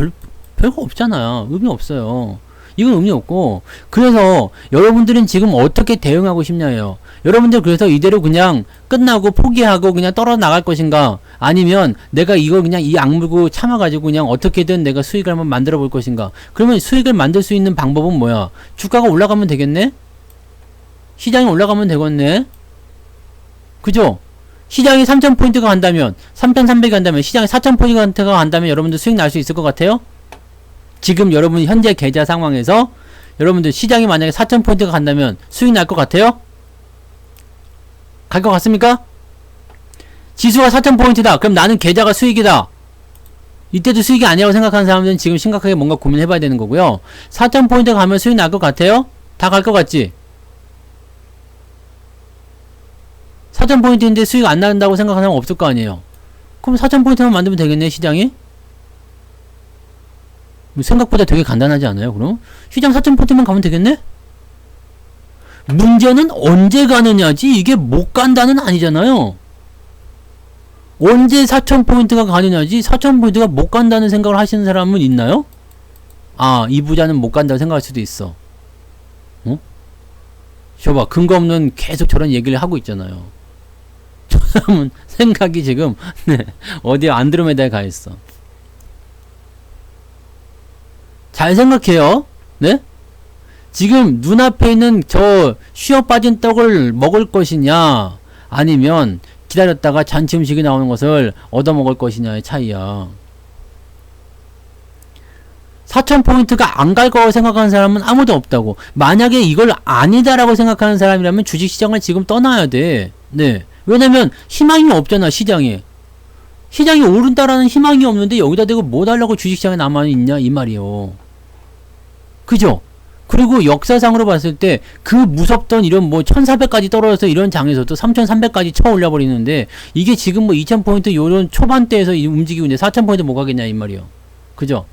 S1: 별거 없잖아요. 의미 없어요. 이건 의미 없고 그래서 여러분들은 지금 어떻게 대응하고 싶냐예요. 여러분들 그래서 이대로 그냥 끝나고 포기하고 그냥 떨어 나갈 것인가 아니면 내가 이거 그냥 이 악물고 참아가지고 그냥 어떻게든 내가 수익을 한번 만들어 볼 것인가. 그러면 수익을 만들 수 있는 방법은 뭐야? 주가가 올라가면 되겠네? 시장이 올라가면 되겠네? 그죠? 시장이 3000포인트가 간다면 3300이 간다면 시장이 4000포인트가 간다면 여러분들 수익 날 수 있을 것 같아요? 지금 여러분 현재 계좌 상황에서 여러분들 시장이 만약에 4000포인트가 간다면 수익 날 것 같아요? 갈 것 같습니까? 지수가 4000포인트다. 그럼 나는 계좌가 수익이다. 이때도 수익이 아니라고 생각하는 사람들은 지금 심각하게 뭔가 고민해봐야 되는 거고요. 4000포인트 가면 수익 날 것 같아요? 다 갈 것 같지? 4000포인트인데 수익 안 난다고 생각하는 사람 없을 거 아니에요. 그럼 4000포인트만 만들면 되겠네, 시장이? 생각보다 되게 간단하지 않아요, 그럼? 시장 4000포인트만 가면 되겠네? 문제는 언제 가느냐지, 이게 못 간다는 아니잖아요. 언제 4000포인트가 가느냐지, 4000포인트가 못 간다는 생각을 하시는 사람은 있나요? 아, 이 부자는 못 간다고 생각할 수도 있어. 어? 저봐, 근거 없는 계속 저런 얘기를 하고 있잖아요. 저 사람은 생각이 지금, 네, 어디에 안드로메다에 가 있어. 잘 생각해요. 네? 지금 눈앞에 있는 저 쉬어 빠진 떡을 먹을 것이냐 아니면 기다렸다가 잔치 음식이 나오는 것을 얻어먹을 것이냐의 차이야. 4000포인트가 안 갈 거라고 생각하는 사람은 아무도 없다고. 만약에 이걸 아니다라고 생각하는 사람이라면 주식시장을 지금 떠나야 돼. 네. 왜냐면 희망이 없잖아, 시장에. 시장이 오른다라는 희망이 없는데 여기다 대고 뭐 달라고 주식시장에 남아있냐 이 말이요. 그죠? 그리고 역사상으로 봤을 때 그 무섭던 이런 뭐 1400까지 떨어져서 이런 장에서도 3300까지 쳐 올려버리는데 이게 지금 뭐 2000포인트 요런 초반대에서 움직이고 있는데 4000포인트 못 가겠냐 이 말이요. 그죠?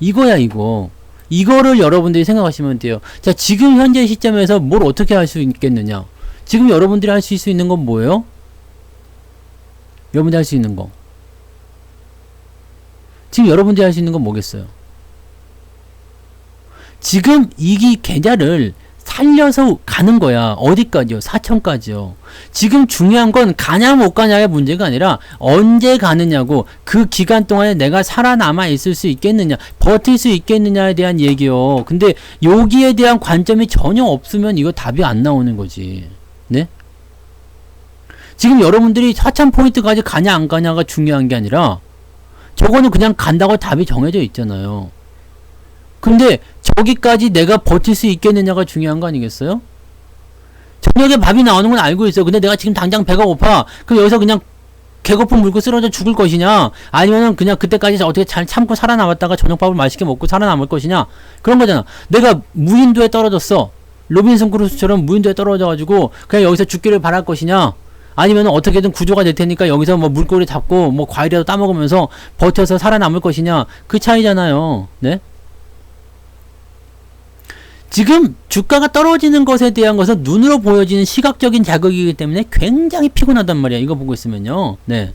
S1: 이거야 이거. 이거를 여러분들이 생각하시면 돼요. 자, 지금 현재 시점에서 뭘 어떻게 할 수 있겠느냐. 지금 여러분들이 할 수 있는 건 뭐예요? 여러분들이 할 수 있는 거. 지금 여러분들이 할 수 있는 건 뭐겠어요? 지금 이 계좌를 살려서 가는 거야. 어디까지요? 4000까지요. 지금 중요한 건 가냐 못 가냐의 문제가 아니라 언제 가느냐고, 그 기간 동안에 내가 살아남아 있을 수 있겠느냐, 버틸 수 있겠느냐에 대한 얘기요. 근데 여기에 대한 관점이 전혀 없으면 이거 답이 안 나오는 거지. 네? 지금 여러분들이 4000포인트까지 가냐 안 가냐가 중요한 게 아니라 저거는 그냥 간다고 답이 정해져 있잖아요. 근데 저기까지 내가 버틸 수 있겠느냐가 중요한 거 아니겠어요? 저녁에 밥이 나오는 건 알고 있어. 근데 내가 지금 당장 배가 고파. 그럼 여기서 그냥 개거품 물고 쓰러져 죽을 것이냐? 아니면은 그냥 그때까지 어떻게 잘 참고 살아남았다가 저녁밥을 맛있게 먹고 살아남을 것이냐? 그런 거잖아. 내가 무인도에 떨어졌어. 로빈슨 크루소처럼 무인도에 떨어져가지고 그냥 여기서 죽기를 바랄 것이냐? 아니면 어떻게든 구조가 될 테니까 여기서 뭐 물고기 잡고 뭐 과일이라도 따먹으면서 버텨서 살아남을 것이냐? 그 차이잖아요. 네? 지금 주가가 떨어지는 것에 대한 것은 눈으로 보여지는 시각적인 자극이기 때문에 굉장히 피곤하단 말이야. 이거 보고 있으면요. 네.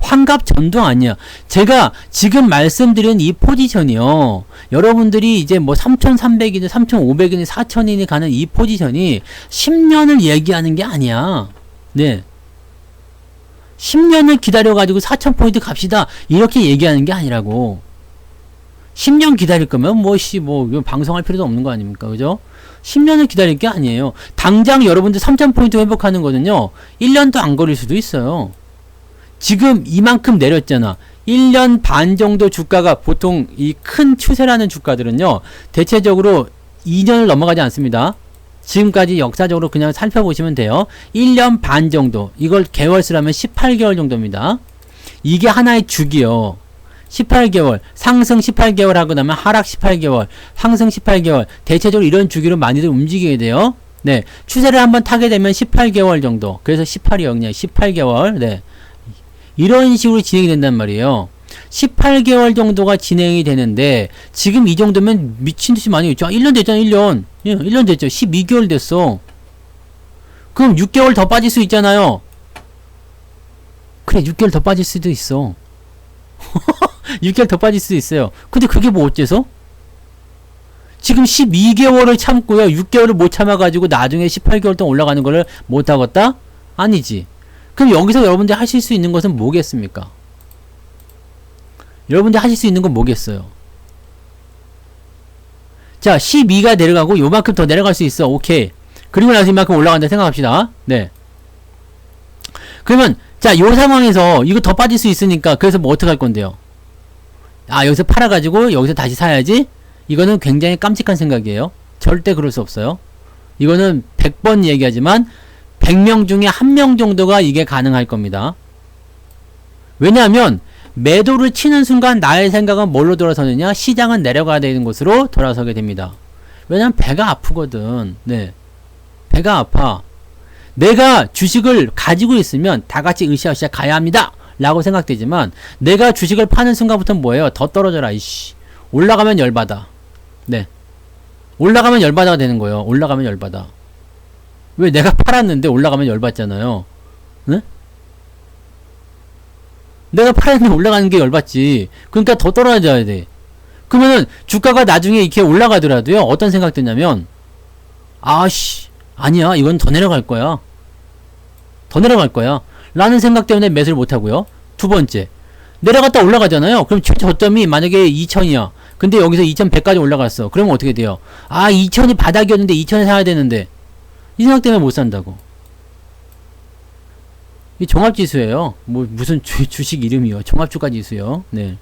S1: 환갑 전도 아니야. 제가 지금 말씀드린 이 포지션이요. 여러분들이 이제 뭐 3,300이니 3,500이니 4,000이니 가는 이 포지션이 10년을 얘기하는 게 아니야. 네. 10년을 기다려가지고 4,000포인트 갑시다. 이렇게 얘기하는 게 아니라고. 10년 기다릴 거면 방송할 필요도 없는 거 아닙니까? 그죠? 10년을 기다릴 게 아니에요. 당장 여러분들 3,000포인트 회복하는 거는요. 1년도 안 걸릴 수도 있어요. 지금 이만큼 내렸잖아. 1년 반 정도 주가가 보통 이 큰 추세라는 주가들은요. 대체적으로 2년을 넘어가지 않습니다. 지금까지 역사적으로 그냥 살펴보시면 돼요. 1년 반 정도. 이걸 개월수라면 18개월 정도입니다. 이게 하나의 주기요. 18개월, 상승 18개월 하고 나면 하락 18개월, 상승 18개월. 대체적으로 이런 주기로 많이들 움직이게 돼요. 네. 추세를 한번 타게 되면 18개월 정도. 그래서 18이 영리야. 18개월. 네. 이런 식으로 진행이 된단 말이에요. 18개월 정도가 진행이 되는데, 지금 이 정도면 미친듯이 많이 있죠. 1년 됐잖아, 1년. 예, 1년 됐죠. 12개월 됐어. 그럼 6개월 더 빠질 수 있잖아요. 그래, 6개월 더 빠질 수도 있어. 6개월 더 빠질 수 있어요. 근데 그게 뭐 어째서? 지금 12개월을 참고요. 6개월을 못 참아가지고 나중에 18개월 동안 올라가는 거를 못 하겠다? 아니지. 그럼 여기서 여러분들 하실 수 있는 것은 뭐겠습니까? 여러분들 하실 수 있는 건 뭐겠어요? 자, 12가 내려가고 요만큼 더 내려갈 수 있어. 오케이. 그리고 나서 이만큼 올라간다 생각합시다. 네. 그러면 자, 요 상황에서 이거 더 빠질 수 있으니까 그래서 뭐 어떻게 할 건데요? 아, 여기서 팔아가지고 여기서 다시 사야지? 이거는 굉장히 깜찍한 생각이에요. 절대 그럴 수 없어요. 이거는 100번 얘기하지만 100명 중에 1명 정도가 이게 가능할 겁니다. 왜냐하면 매도를 치는 순간 나의 생각은 뭘로 돌아서느냐? 시장은 내려가야 되는 곳으로 돌아서게 됩니다. 왜냐면 배가 아프거든. 네. 배가 아파. 내가 주식을 가지고 있으면 다 같이 으쌰으쌰 가야 합니다. 라고 생각되지만 내가 주식을 파는 순간부터 뭐예요? 더 떨어져라. 이씨. 올라가면 열받아. 네. 올라가면 열받아가 되는 거예요. 올라가면 열받아. 왜 내가 팔았는데 올라가면 열받잖아요. 네? 내가 팔았는데 올라가는 게 열받지. 그러니까 더 떨어져야 돼. 그러면은 주가가 나중에 이렇게 올라가더라도요. 어떤 생각 드냐면 아씨 아니야 이건 더 내려갈 거야. 더 내려갈 거야. 라는 생각 때문에 매수를 못하고요. 두 번째 내려갔다 올라가잖아요. 그럼 저점이 만약에 2000이야. 근데 여기서 2100까지 올라갔어. 그러면 어떻게 돼요? 아 2000이 바닥이었는데 2000에 사야 되는데 이 생각 때문에 못 산다고. 이 종합지수예요. 뭐 무슨 주식 이름이요. 종합주가지수요. 네.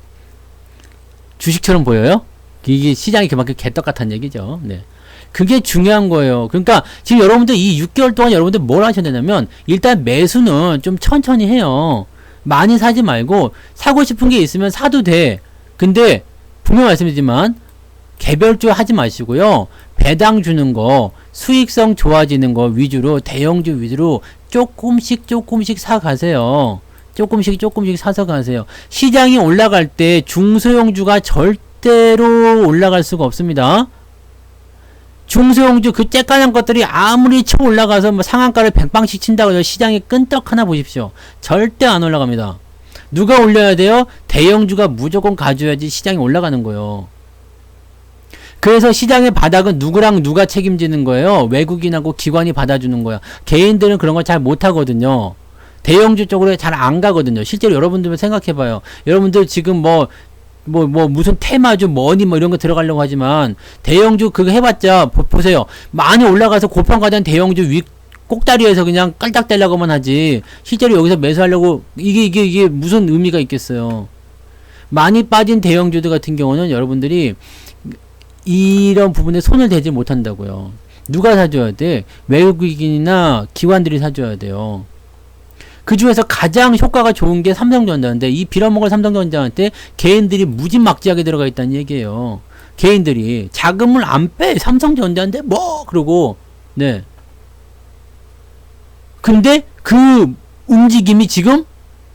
S1: 주식처럼 보여요? 이게 시장이 그만큼 개떡 같은 얘기죠. 네. 그게 중요한 거예요. 그러니까 지금 여러분들 이 6개월 동안 여러분들 뭘 하셔야 되냐면 일단 매수는 좀 천천히 해요. 많이 사지 말고 사고 싶은 게 있으면 사도 돼. 근데 분명 말씀드리지만 개별주 하지 마시고요. 배당 주는 거, 수익성 좋아지는 거 위주로 대형주 위주로 조금씩 사가세요. 조금씩 사서 가세요. 시장이 올라갈 때 중소형주가 절대로 올라갈 수가 없습니다. 중소형주 그 쬐까난 것들이 아무리 쳐 올라가서 뭐 상한가를 100방씩 친다고 해서 시장이 끈떡 하나 보십시오. 절대 안 올라갑니다. 누가 올려야 돼요? 대형주가 무조건 가져야지 시장이 올라가는 거예요. 그래서 시장의 바닥은 누구랑 누가 책임지는 거예요? 외국인하고 기관이 받아주는 거야. 개인들은 그런 걸 잘 못하거든요. 대형주 쪽으로 잘 안 가거든요. 실제로 여러분들 생각해봐요. 여러분들 지금 무슨 테마주 머니 이런 거 들어가려고 하지만 대형주 그거 해봤자 보세요. 많이 올라가서 고평가된 대형주 위 꼭다리에서 그냥 깔딱대려고만 하지. 실제로 여기서 매수하려고 이게 무슨 의미가 있겠어요. 많이 빠진 대형주들 같은 경우는 여러분들이 이런 부분에 손을 대지 못한다고요. 누가 사줘야 돼? 외국인이나 기관들이 사줘야 돼요. 그 중에서 가장 효과가 좋은 게 삼성전자인데, 이 빌어먹을 삼성전자한테 개인들이 무지막지하게 들어가 있다는 얘기예요. 개인들이 자금을 안 빼. 삼성전자인데 뭐 그러고. 네. 근데 그 움직임이 지금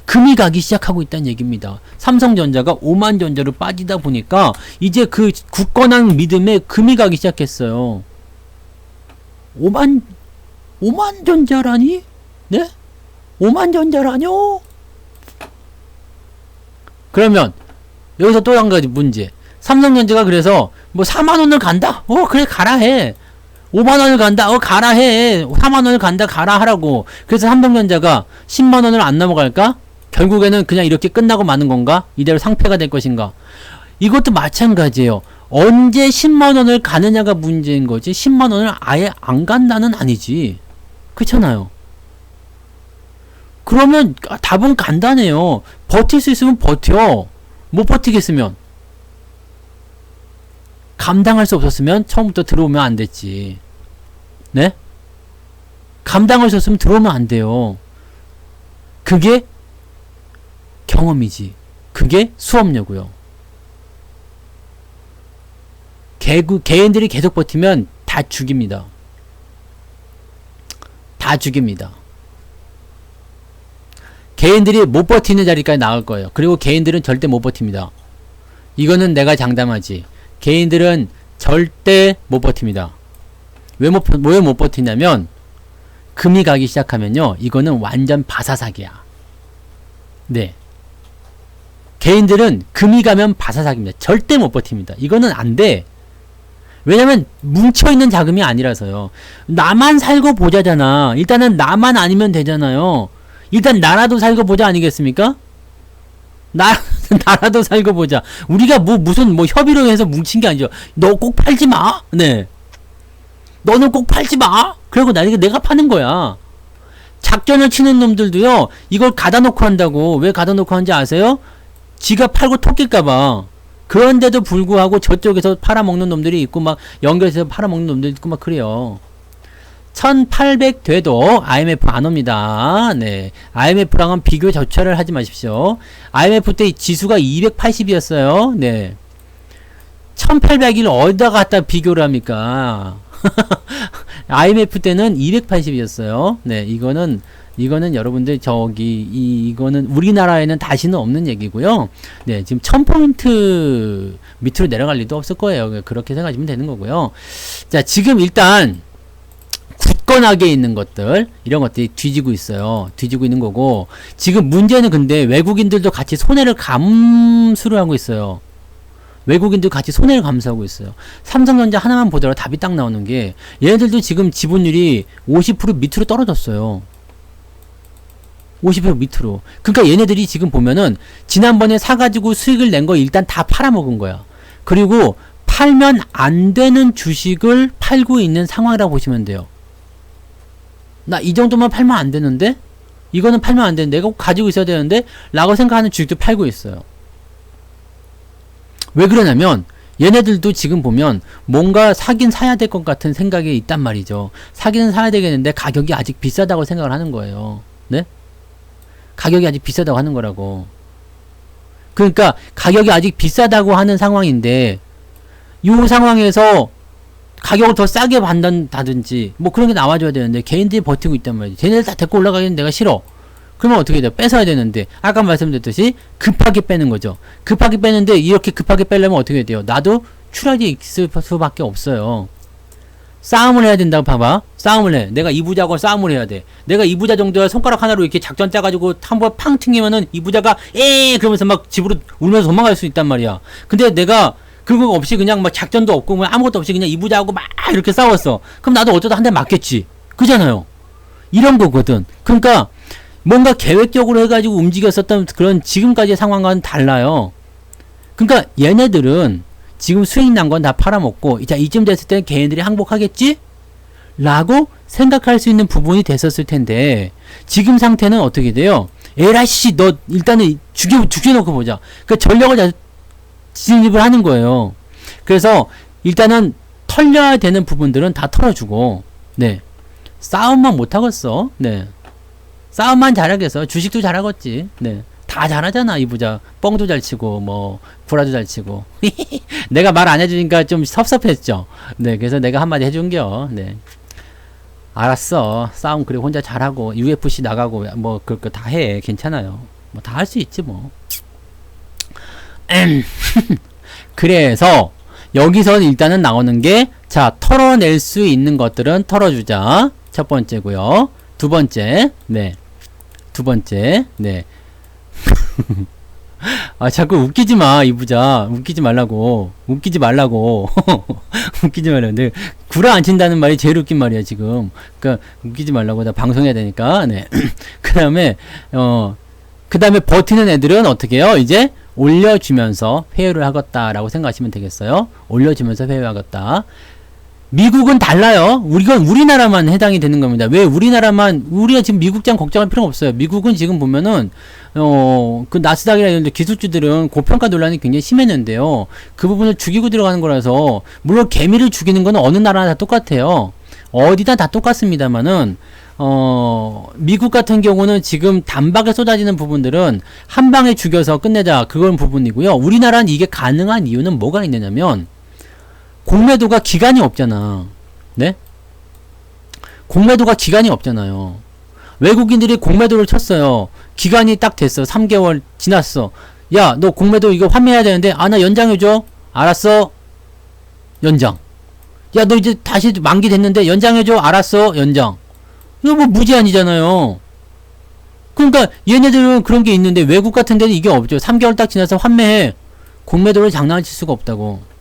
S1: 금이 가기 시작하고 있다는 얘기입니다. 삼성전자가 오만전자로 빠지다 보니까 이제 그 굳건한 믿음에 금이 가기 시작했어요. 오만전자라니? 네? 오만전자라뇨? 그러면 여기서 또 한 가지 문제. 삼성전자가 그래서 뭐 4만원을 간다? 그래 가라 해. 5만원을 간다? 가라 해. 4만원을 간다? 가라 하라고. 그래서 삼성전자가 10만원을 안 넘어갈까? 결국에는 그냥 이렇게 끝나고 마는 건가? 이대로 상폐가 될 것인가? 이것도 마찬가지예요. 언제 10만원을 가느냐가 문제인 거지, 10만원을 아예 안 간다는 아니지. 그렇잖아요. 그러면 답은 간단해요. 버틸 수 있으면 버텨. 못 버티겠으면, 감당할 수 없었으면 처음부터 들어오면 안 됐지. 네? 감당할 수 없으면 들어오면 안 돼요. 그게 경험이지. 그게 수업료고요. 개인들이 계속 버티면 다 죽입니다. 다 죽입니다. 개인들이 못 버티는 자리까지 나갈 거예요. 그리고 개인들은 절대 못 버팁니다. 이거는 내가 장담하지. 개인들은 절대 못 버팁니다. 왜 못 버티냐면, 금이 가기 시작하면요, 이거는 완전 바사삭이야. 네. 개인들은 금이 가면 바사삭입니다. 절대 못 버팁니다. 이거는 안 돼. 왜냐면 뭉쳐있는 자금이 아니라서요. 나만 살고 보자잖아. 일단은 나만 아니면 되잖아요. 일단 나라도 살고 보자 아니겠습니까? 나라도 살고 보자. 우리가 무슨 협의로 해서 뭉친 게 아니죠. 너 꼭 팔지 마. 네. 너는 꼭 팔지 마. 그리고 내가 파는 거야. 작전을 치는 놈들도요, 이걸 가다 놓고 한다고. 왜 가다 놓고 하는지 아세요? 지가 팔고 토낄까봐. 그런데도 불구하고 저쪽에서 팔아먹는 놈들이 있고, 막 연결해서 팔아먹는 놈들이 있고 막 그래요. 1800 돼도 IMF 안 옵니다. 네. IMF랑은 비교 자체를 하지 마십시오. IMF 때 지수가 280이었어요. 네. 1800을 어디다 갖다 비교를 합니까? IMF 때는 280이었어요. 네. 이거는 여러분들 이거는 우리나라에는 다시는 없는 얘기고요. 네, 지금 1000포인트 밑으로 내려갈 일도 없을 거예요. 그렇게 생각하시면 되는 거고요. 자, 지금 일단 굳건하게 있는 것들, 이런 것들이 뒤지고 있어요. 뒤지고 있는 거고, 지금 문제는 근데 외국인들도 같이 손해를 감수를 하고 있어요. 외국인도 같이 손해를 감수하고 있어요. 삼성전자 하나만 보더라도 답이 딱 나오는 게, 얘네들도 지금 지분율이 50% 밑으로 떨어졌어요. 50% 밑으로. 그러니까 얘네들이 지금 보면은 지난번에 사가지고 수익을 낸 거 일단 다 팔아먹은 거야. 그리고 팔면 안 되는 주식을 팔고 있는 상황이라고 보시면 돼요. 나 이 정도만 팔면 안 되는데? 이거는 팔면 안 되는데? 내가 꼭 가지고 있어야 되는데? 라고 생각하는 주식도 팔고 있어요. 왜 그러냐면, 얘네들도 지금 보면 뭔가 사긴 사야 될 것 같은 생각이 있단 말이죠. 사기는 사야 되겠는데 가격이 아직 비싸다고 생각을 하는 거예요. 네? 가격이 아직 비싸다고 하는 거라고. 그러니까 가격이 아직 비싸다고 하는 상황인데, 이 상황에서 가격을 더 싸게 받는다든지 뭐 그런 게 나와줘야 되는데, 개인들이 버티고 있단 말이지. 쟤네들 다 데리고 올라가기는 내가 싫어. 그러면 어떻게 돼요? 뺏어야 되는데, 아까 말씀드렸듯이 급하게 빼는 거죠. 급하게 빼는데, 이렇게 급하게 빼려면 어떻게 돼요? 나도 추락이 있을 수밖에 없어요. 싸움을 해야 된다고. 봐봐. 싸움을 해. 내가 이부자하고 싸움을 해야 돼. 내가 이부자 정도야 손가락 하나로 이렇게 작전 짜가지고 한번 팡 튕기면은 이부자가 그러면서 막 집으로 울면서 도망갈 수 있단 말이야. 근데 내가 그거 없이 그냥 막 작전도 없고 뭐 아무것도 없이 그냥 이부자하고 막 이렇게 싸웠어. 그럼 나도 어쩌다 한 대 맞겠지. 그잖아요. 이런 거거든. 그러니까 뭔가 계획적으로 해가지고 움직였었던 그런 지금까지의 상황과는 달라요. 그러니까 얘네들은 지금 수익 난 건 다 팔아먹고, 자, 이쯤 됐을 때 개인들이 항복하겠지? 라고 생각할 수 있는 부분이 됐었을 텐데, 지금 상태는 어떻게 돼요? 에라씨, 너 일단은 죽여놓고 보자. 그 전력을 진입을 하는 거예요. 그래서 일단은 털려야 되는 부분들은 다 털어주고, 네. 싸움만 못하겠어. 네. 싸움만 잘하겠어. 주식도 잘하겠지. 네. 다 잘하잖아, 이 부자. 뻥도 잘 치고, 뭐, 구라도 잘 치고. 내가 말 안 해주니까 좀 섭섭했죠. 네. 그래서 내가 한마디 해준겨. 네. 알았어. 싸움 그래 혼자 잘하고, UFC 나가고, 뭐, 그거 다 해. 괜찮아요. 뭐, 다 할 수 있지, 뭐. 그래서, 여기서 일단은 나오는 게, 자, 털어낼 수 있는 것들은 털어주자. 첫 번째고요. 두 번째, 네. 두 번째, 네. 아, 자꾸 웃기지 마, 이 부자. 웃기지 말라고. 웃기지 말라고. 웃기지 말라고. 구라 안 친다는 말이 제일 웃긴 말이야, 지금. 그러니까, 웃기지 말라고. 나 방송해야 되니까, 네. 그 다음에, 그 다음에 버티는 애들은 어떻게 해요? 이제 올려주면서 회유를 하겠다라고 생각하시면 되겠어요. 올려주면서 회유하겠다. 미국은 달라요. 이건 우리나라만 해당이 되는 겁니다. 왜 우리나라만, 우리가 지금 미국장 걱정할 필요가 없어요. 미국은 지금 보면은, 그 나스닥이나 이런 데 기술주들은 고평가 논란이 굉장히 심했는데요. 그 부분을 죽이고 들어가는 거라서, 물론 개미를 죽이는 거는 어느 나라나 다 똑같아요. 어디다 다 똑같습니다만은, 미국 같은 경우는 지금 단박에 쏟아지는 부분들은 한 방에 죽여서 끝내자. 그건 부분이고요. 우리나라는 이게 가능한 이유는 뭐가 있느냐면, 공매도가 기간이 없잖아. 네? 공매도가 기간이 없잖아요. 외국인들이 공매도를 쳤어요. 기간이 딱 됐어. 3개월 지났어. 야, 너 공매도 이거 환매해야 되는데, 아, 나 연장해줘. 알았어. 연장. 야, 너 이제 다시 만기 됐는데, 연장해줘. 알았어. 연장. 이거 뭐 무제한이잖아요. 그러니까 얘네들은 그런 게 있는데, 외국 같은 데는 이게 없죠. 3개월 딱 지나서 환매해. 공매도를 장난을 칠 수가 없다고.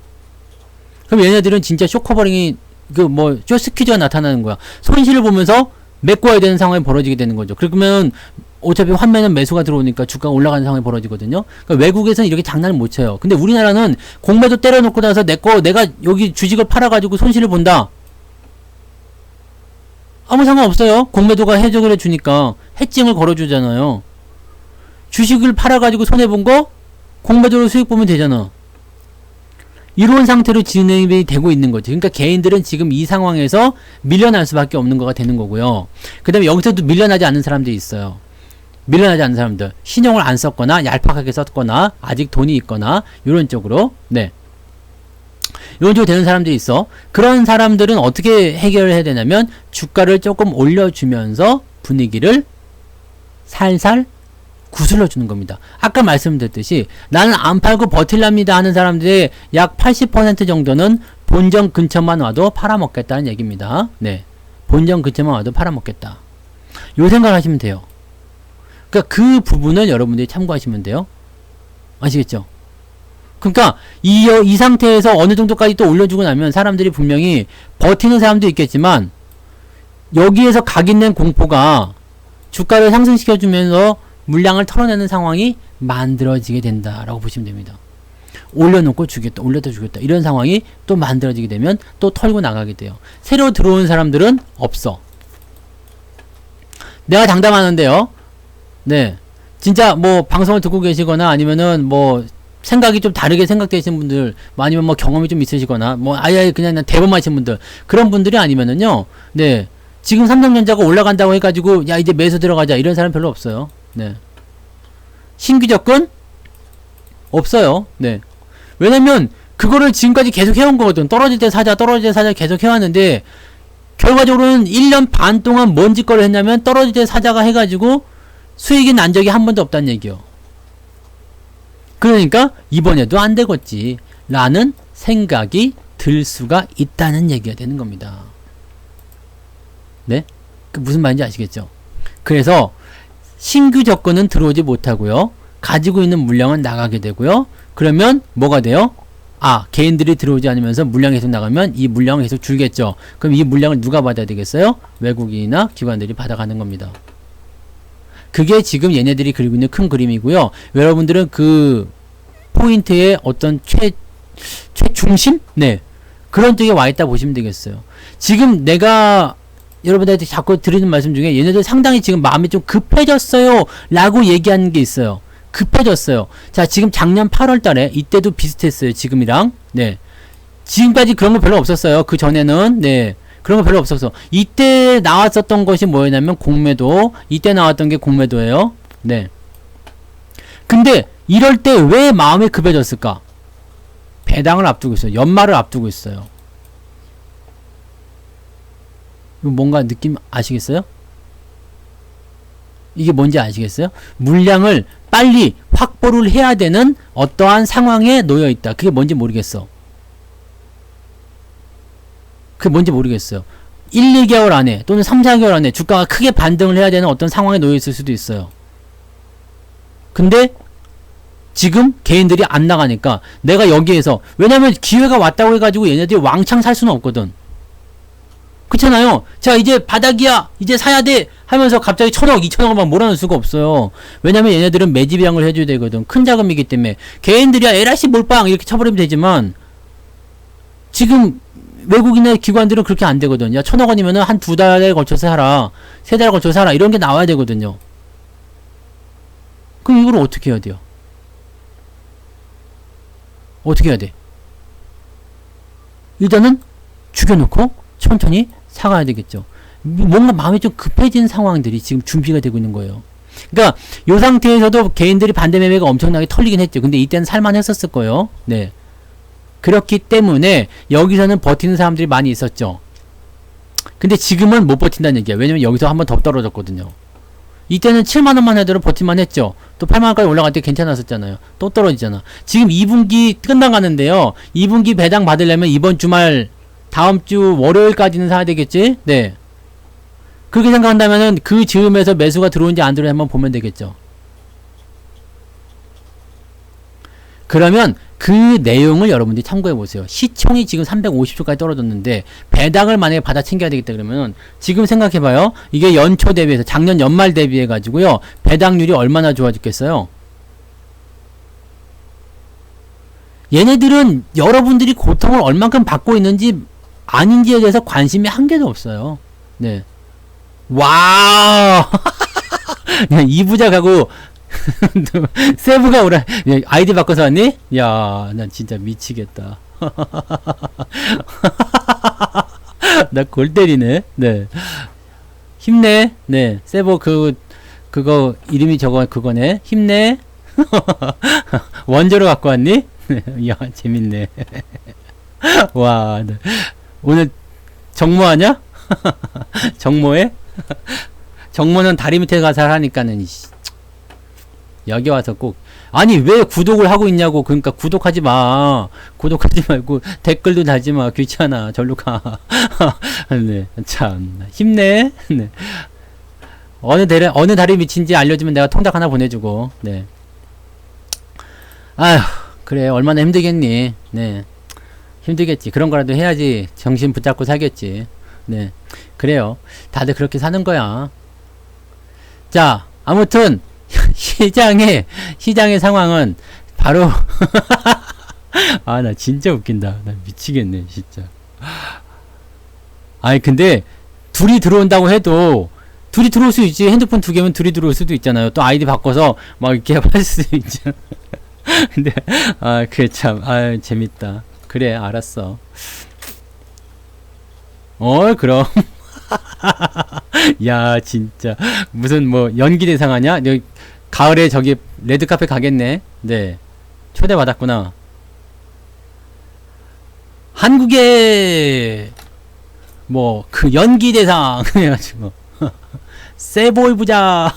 S1: 그럼 얘네들은 진짜 쇼커버링이 쇼스퀴즈가 나타나는 거야. 손실을 보면서 메꿔야 되는 상황이 벌어지게 되는 거죠. 그러면 어차피 환매는 매수가 들어오니까 주가가 올라가는 상황이 벌어지거든요. 그러니까 외국에서는 이렇게 장난을 못 쳐요. 근데 우리나라는 공매도 때려놓고 나서 내가 여기 주식을 팔아가지고 손실을 본다. 아무 상관없어요. 공매도가 해적을 해주니까 해칭을 걸어주잖아요. 주식을 팔아가지고 손해본 거 공매도로 수익 보면 되잖아. 이런 상태로 진행이 되고 있는 거죠. 그러니까 개인들은 지금 이 상황에서 밀려날 수밖에 없는 거가 되는 거고요. 그 다음에 여기서도 밀려나지 않는 사람들이 있어요. 밀려나지 않는 사람들. 신용을 안 썼거나 얄팍하게 썼거나 아직 돈이 있거나 이런 쪽으로 네. 이런 쪽으로 되는 사람들이 있어. 그런 사람들은 어떻게 해결을 해야 되냐면 주가를 조금 올려주면서 분위기를 살살 구슬러 주는 겁니다. 아까 말씀드렸듯이 나는 안 팔고 버틸랍니다 하는 사람들의 약 80% 정도는 본전 근처만 와도 팔아먹겠다는 얘기입니다. 네. 본전 근처만 와도 팔아먹겠다. 요 생각을 하시면 돼요. 그러니까 그 부분을 여러분들이 참고하시면 돼요. 아시겠죠? 그러니까 이 상태에서 어느 정도까지 또 올려주고 나면 사람들이 분명히 버티는 사람도 있겠지만 여기에서 각인된 공포가 주가를 상승시켜주면서 물량을 털어내는 상황이 만들어지게 된다라고 보시면 됩니다. 올려놓고 주겠다, 올려다 주겠다 이런 상황이 또 만들어지게 되면 또 털고 나가게 돼요. 새로 들어온 사람들은 없어. 내가 장담하는데요. 네, 진짜 뭐 방송을 듣고 계시거나 아니면은 뭐 생각이 좀 다르게 생각되시는 분들, 뭐 아니면 뭐 경험이 좀 있으시거나 뭐 아예 그냥 대범하신 분들, 그런 분들이 아니면은요, 네, 지금 삼성전자가 올라간다고 해가지고 야 이제 매수 들어가자 이런 사람 별로 없어요. 네. 신규 접근? 없어요. 네. 왜냐면, 그거를 지금까지 계속 해온 거거든. 떨어질 때 사자, 떨어질 때 사자 계속 해왔는데, 결과적으로는 1년 반 동안 뭔 짓거리를 했냐면, 떨어질 때 사자가 해가지고, 수익이 난 적이 한 번도 없다는 얘기요. 그러니까, 이번에도 안 되겠지. 라는 생각이 들 수가 있다는 얘기가 되는 겁니다. 네? 그 무슨 말인지 아시겠죠? 그래서, 신규 접근은 들어오지 못하고요. 가지고 있는 물량은 나가게 되고요. 그러면 뭐가 돼요? 아, 개인들이 들어오지 않으면서 물량이 계속 나가면 이 물량은 계속 줄겠죠. 그럼 이 물량을 누가 받아야 되겠어요? 외국인이나 기관들이 받아가는 겁니다. 그게 지금 얘네들이 그리고 있는 큰 그림이고요. 여러분들은 그 포인트의 어떤 최중심? 네. 그런 쪽에 와 있다 보시면 되겠어요. 지금 내가 여러분들한테 자꾸 드리는 말씀 중에 얘네들 상당히 지금 마음이 좀 급해졌어요 라고 얘기하는 게 있어요. 급해졌어요. 자, 지금 작년 8월 달에 이때도 비슷했어요. 지금이랑. 네. 지금까지 그런 거 별로 없었어요. 그 전에는. 네. 그런 거 별로 없었어. 이때 나왔었던 것이 뭐였냐면 공매도. 이때 나왔던 게 공매도예요. 네. 근데 이럴 때 왜 마음이 급해졌을까? 배당을 앞두고 있어요. 연말을 앞두고 있어요. 뭔가 느낌 아시겠어요? 이게 뭔지 아시겠어요? 물량을 빨리 확보를 해야 되는 어떠한 상황에 놓여 있다. 그게 뭔지 모르겠어. 그게 뭔지 모르겠어요. 1, 2개월 안에 또는 3, 4개월 안에 주가가 크게 반등을 해야 되는 어떤 상황에 놓여 있을 수도 있어요. 근데 지금 개인들이 안 나가니까 내가 여기에서, 왜냐면 기회가 왔다고 해가지고 얘네들이 왕창 살 수는 없거든. 그렇잖아요. 자, 이제 바닥이야, 이제 사야 돼 하면서 갑자기 1,000억 2,000억을 막 몰아넣을 수가 없어요. 왜냐면 얘네들은 매집양을 해줘야 되거든. 큰 자금이기 때문에. 개인들이야 LRC 몰빵 이렇게 쳐버리면 되지만 지금 외국인의 기관들은 그렇게 안 되거든. 야, 1,000억 원이면은 한 2달에 걸쳐서 사라, 3달에 걸쳐서 사라, 이런 게 나와야 되거든요. 그럼 이걸 어떻게 해야 돼요? 어떻게 해야 돼? 일단은 죽여놓고 천천히 사가야 되겠죠. 뭔가 마음이 좀 급해진 상황들이 지금 준비가 되고 있는 거예요. 그러니까 이 상태에서도 개인들이 반대 매매가 엄청나게 털리긴 했죠. 근데 이때는 살만 했었을 거예요. 네. 그렇기 때문에 여기서는 버티는 사람들이 많이 있었죠. 근데 지금은 못 버틴다는 얘기야. 왜냐면 여기서 한번 더 떨어졌거든요. 이때는 7만원만 해도 버틸만 했죠. 또 8만원까지 올라갈 때 괜찮았었잖아요. 또 떨어지잖아. 지금 2분기 끝나가는데요. 2분기 배당 받으려면 이번 주말, 다음 주 월요일까지는 사야 되겠지? 네. 그렇게 생각한다면은 그 즈음에서 매수가 들어온지 안 들어온지 한번 보면 되겠죠. 그러면 그 내용을 여러분들이 참고해 보세요. 시총이 지금 350조까지 떨어졌는데 배당을 만약에 받아 챙겨야 되겠다 그러면 지금 생각해 봐요. 이게 연초 대비해서 작년 연말 대비해 가지고요. 배당률이 얼마나 좋아졌겠어요? 얘네들은 여러분들이 고통을 얼만큼 받고 있는지 아닌지에 대해서 관심이 한 개도 없어요. 네. 와우. 이 부작하고 세부가 오라. 아이디 바꿔서 왔니? 야, 난 진짜 미치겠다. 나 골 때리네. 네. 힘내. 네. 세부 그거 이름이 그거네. 힘내. 원조로 갖고 왔니? 야, 재밌네. 와, 네. 오늘 정모하냐? 정모해? 정모는 다리 밑에 가서 하니까는 여기 와서 꼭, 아니 왜 구독을 하고 있냐고. 그러니까 구독하지 마. 구독하지 말고 댓글도 달지 마. 귀찮아. 절로 가. 네, 참 힘내. 네. 어느 다리 밑인지 알려주면 내가 통닭 하나 보내주고. 네. 아휴, 그래 얼마나 힘들겠니. 네. 힘들겠지. 그런 거라도 해야지 정신 붙잡고 살겠지. 네. 그래요. 다들 그렇게 사는 거야. 자, 아무튼 시장의 상황은 바로 아, 나 진짜 웃긴다. 나 미치겠네, 진짜. 아니, 근데 둘이 들어온다고 해도 둘이 들어올 수 있지. 핸드폰 2개면 둘이 들어올 수도 있잖아요. 또 아이디 바꿔서 막 이렇게 할 수도 있잖아. 근데 아, 그게 참, 아, 재밌다. 그래, 알았어. 그럼. 야, 진짜. 무슨 뭐 연기 대상 하냐? 여기 가을에 저기 레드카페 가겠네. 네. 초대받았구나. 한국의 뭐 그 연기 대상 해가지고 세보이 부장.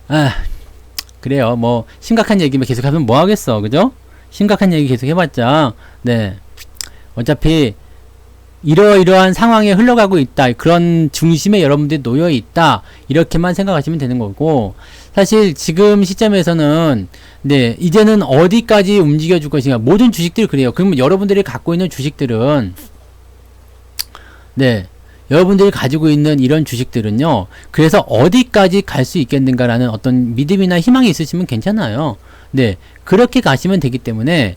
S1: 아, 그래요. 뭐 심각한 얘기만 계속하면 뭐 하겠어, 그죠? 심각한 얘기 계속 해봤자, 네, 어차피 이러이러한 상황에 흘러가고 있다. 그런 중심에 여러분들이 놓여 있다. 이렇게만 생각하시면 되는 거고, 사실 지금 시점에서는 네, 이제는 어디까지 움직여 줄 것인가. 모든 주식들이 그래요. 그러면 여러분들이 갖고 있는 주식들은, 네, 여러분들이 가지고 있는 이런 주식들은요, 그래서 어디까지 갈 수 있겠는가라는 어떤 믿음이나 희망이 있으시면 괜찮아요. 네, 그렇게 가시면 되기 때문에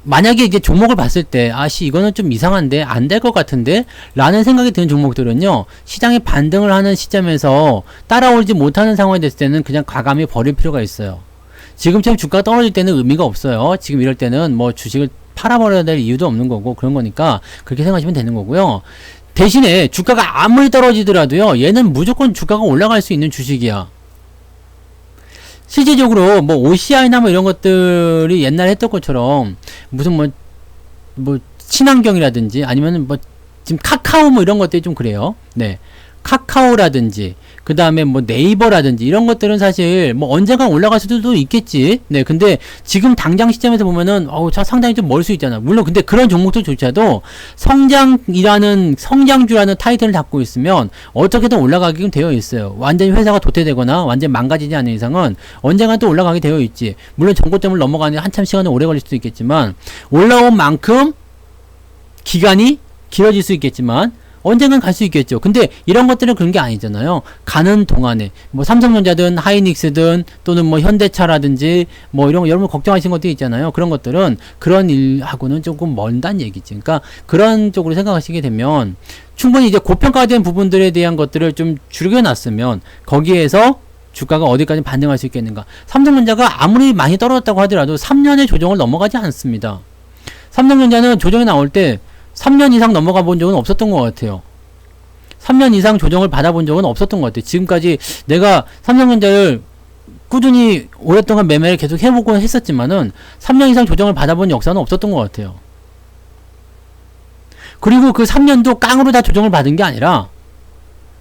S1: 만약에 이제 종목을 봤을 때 아씨 이거는 좀 이상한데 안 될 것 같은데 라는 생각이 드는 종목들은요, 시장이 반등을 하는 시점에서 따라오지 못하는 상황이 됐을 때는 그냥 과감히 버릴 필요가 있어요. 지금처럼 주가가 떨어질 때는 의미가 없어요. 지금 이럴 때는 뭐 주식을 팔아버려야 될 이유도 없는 거고 그런 거니까 그렇게 생각하시면 되는 거고요. 대신에 주가가 아무리 떨어지더라도요. 얘는 무조건 주가가 올라갈 수 있는 주식이야. 실제적으로 뭐 OCI나 뭐 이런 것들이 옛날에 했던 것처럼 무슨 뭐 친환경이라든지 아니면은 뭐 지금 카카오 뭐 이런 것들이 좀 그래요. 네. 카카오라든지 그 다음에 뭐 네이버라든지 이런 것들은 사실 뭐 언젠간 올라갈 수도 있겠지. 네. 근데 지금 당장 시점에서 보면은 자 상당히 좀 멀 수 있잖아. 물론 근데 그런 종목들조차도 성장주라는 타이틀을 갖고 있으면 어떻게든 올라가게 되어 있어요. 완전히 회사가 도태되거나 완전히 망가지지 않는 이상은 언젠간 또 올라가게 되어 있지. 물론 전고점을 넘어가는 한참 시간이 오래 걸릴 수도 있겠지만 올라온 만큼 기간이 길어질 수 있겠지만 언젠간 갈 수 있겠죠. 근데 이런 것들은 그런 게 아니잖아요. 가는 동안에 뭐 삼성전자든 하이닉스든 또는 뭐 현대차라든지 뭐 이런 거 여러분 걱정하시는 것들이 있잖아요. 그런 것들은 그런 일하고는 조금 먼다는 얘기지. 그러니까 그런 쪽으로 생각하시게 되면 충분히 이제 고평가된 부분들에 대한 것들을 좀 줄여놨으면 거기에서 주가가 어디까지 반등할 수 있겠는가. 삼성전자가 아무리 많이 떨어졌다고 하더라도 3년의 조정을 넘어가지 않습니다. 삼성전자는 조정이 나올 때 3년 이상 넘어가 본 적은 없었던 것 같아요. 3년 이상 조정을 받아본 적은 없었던 것 같아요. 지금까지 내가 삼성전자를 꾸준히 오랫동안 매매를 계속 해보고 했었지만은 3년 이상 조정을 받아본 역사는 없었던 것 같아요. 그리고 그 3년도 깡으로 다 조정을 받은 게 아니라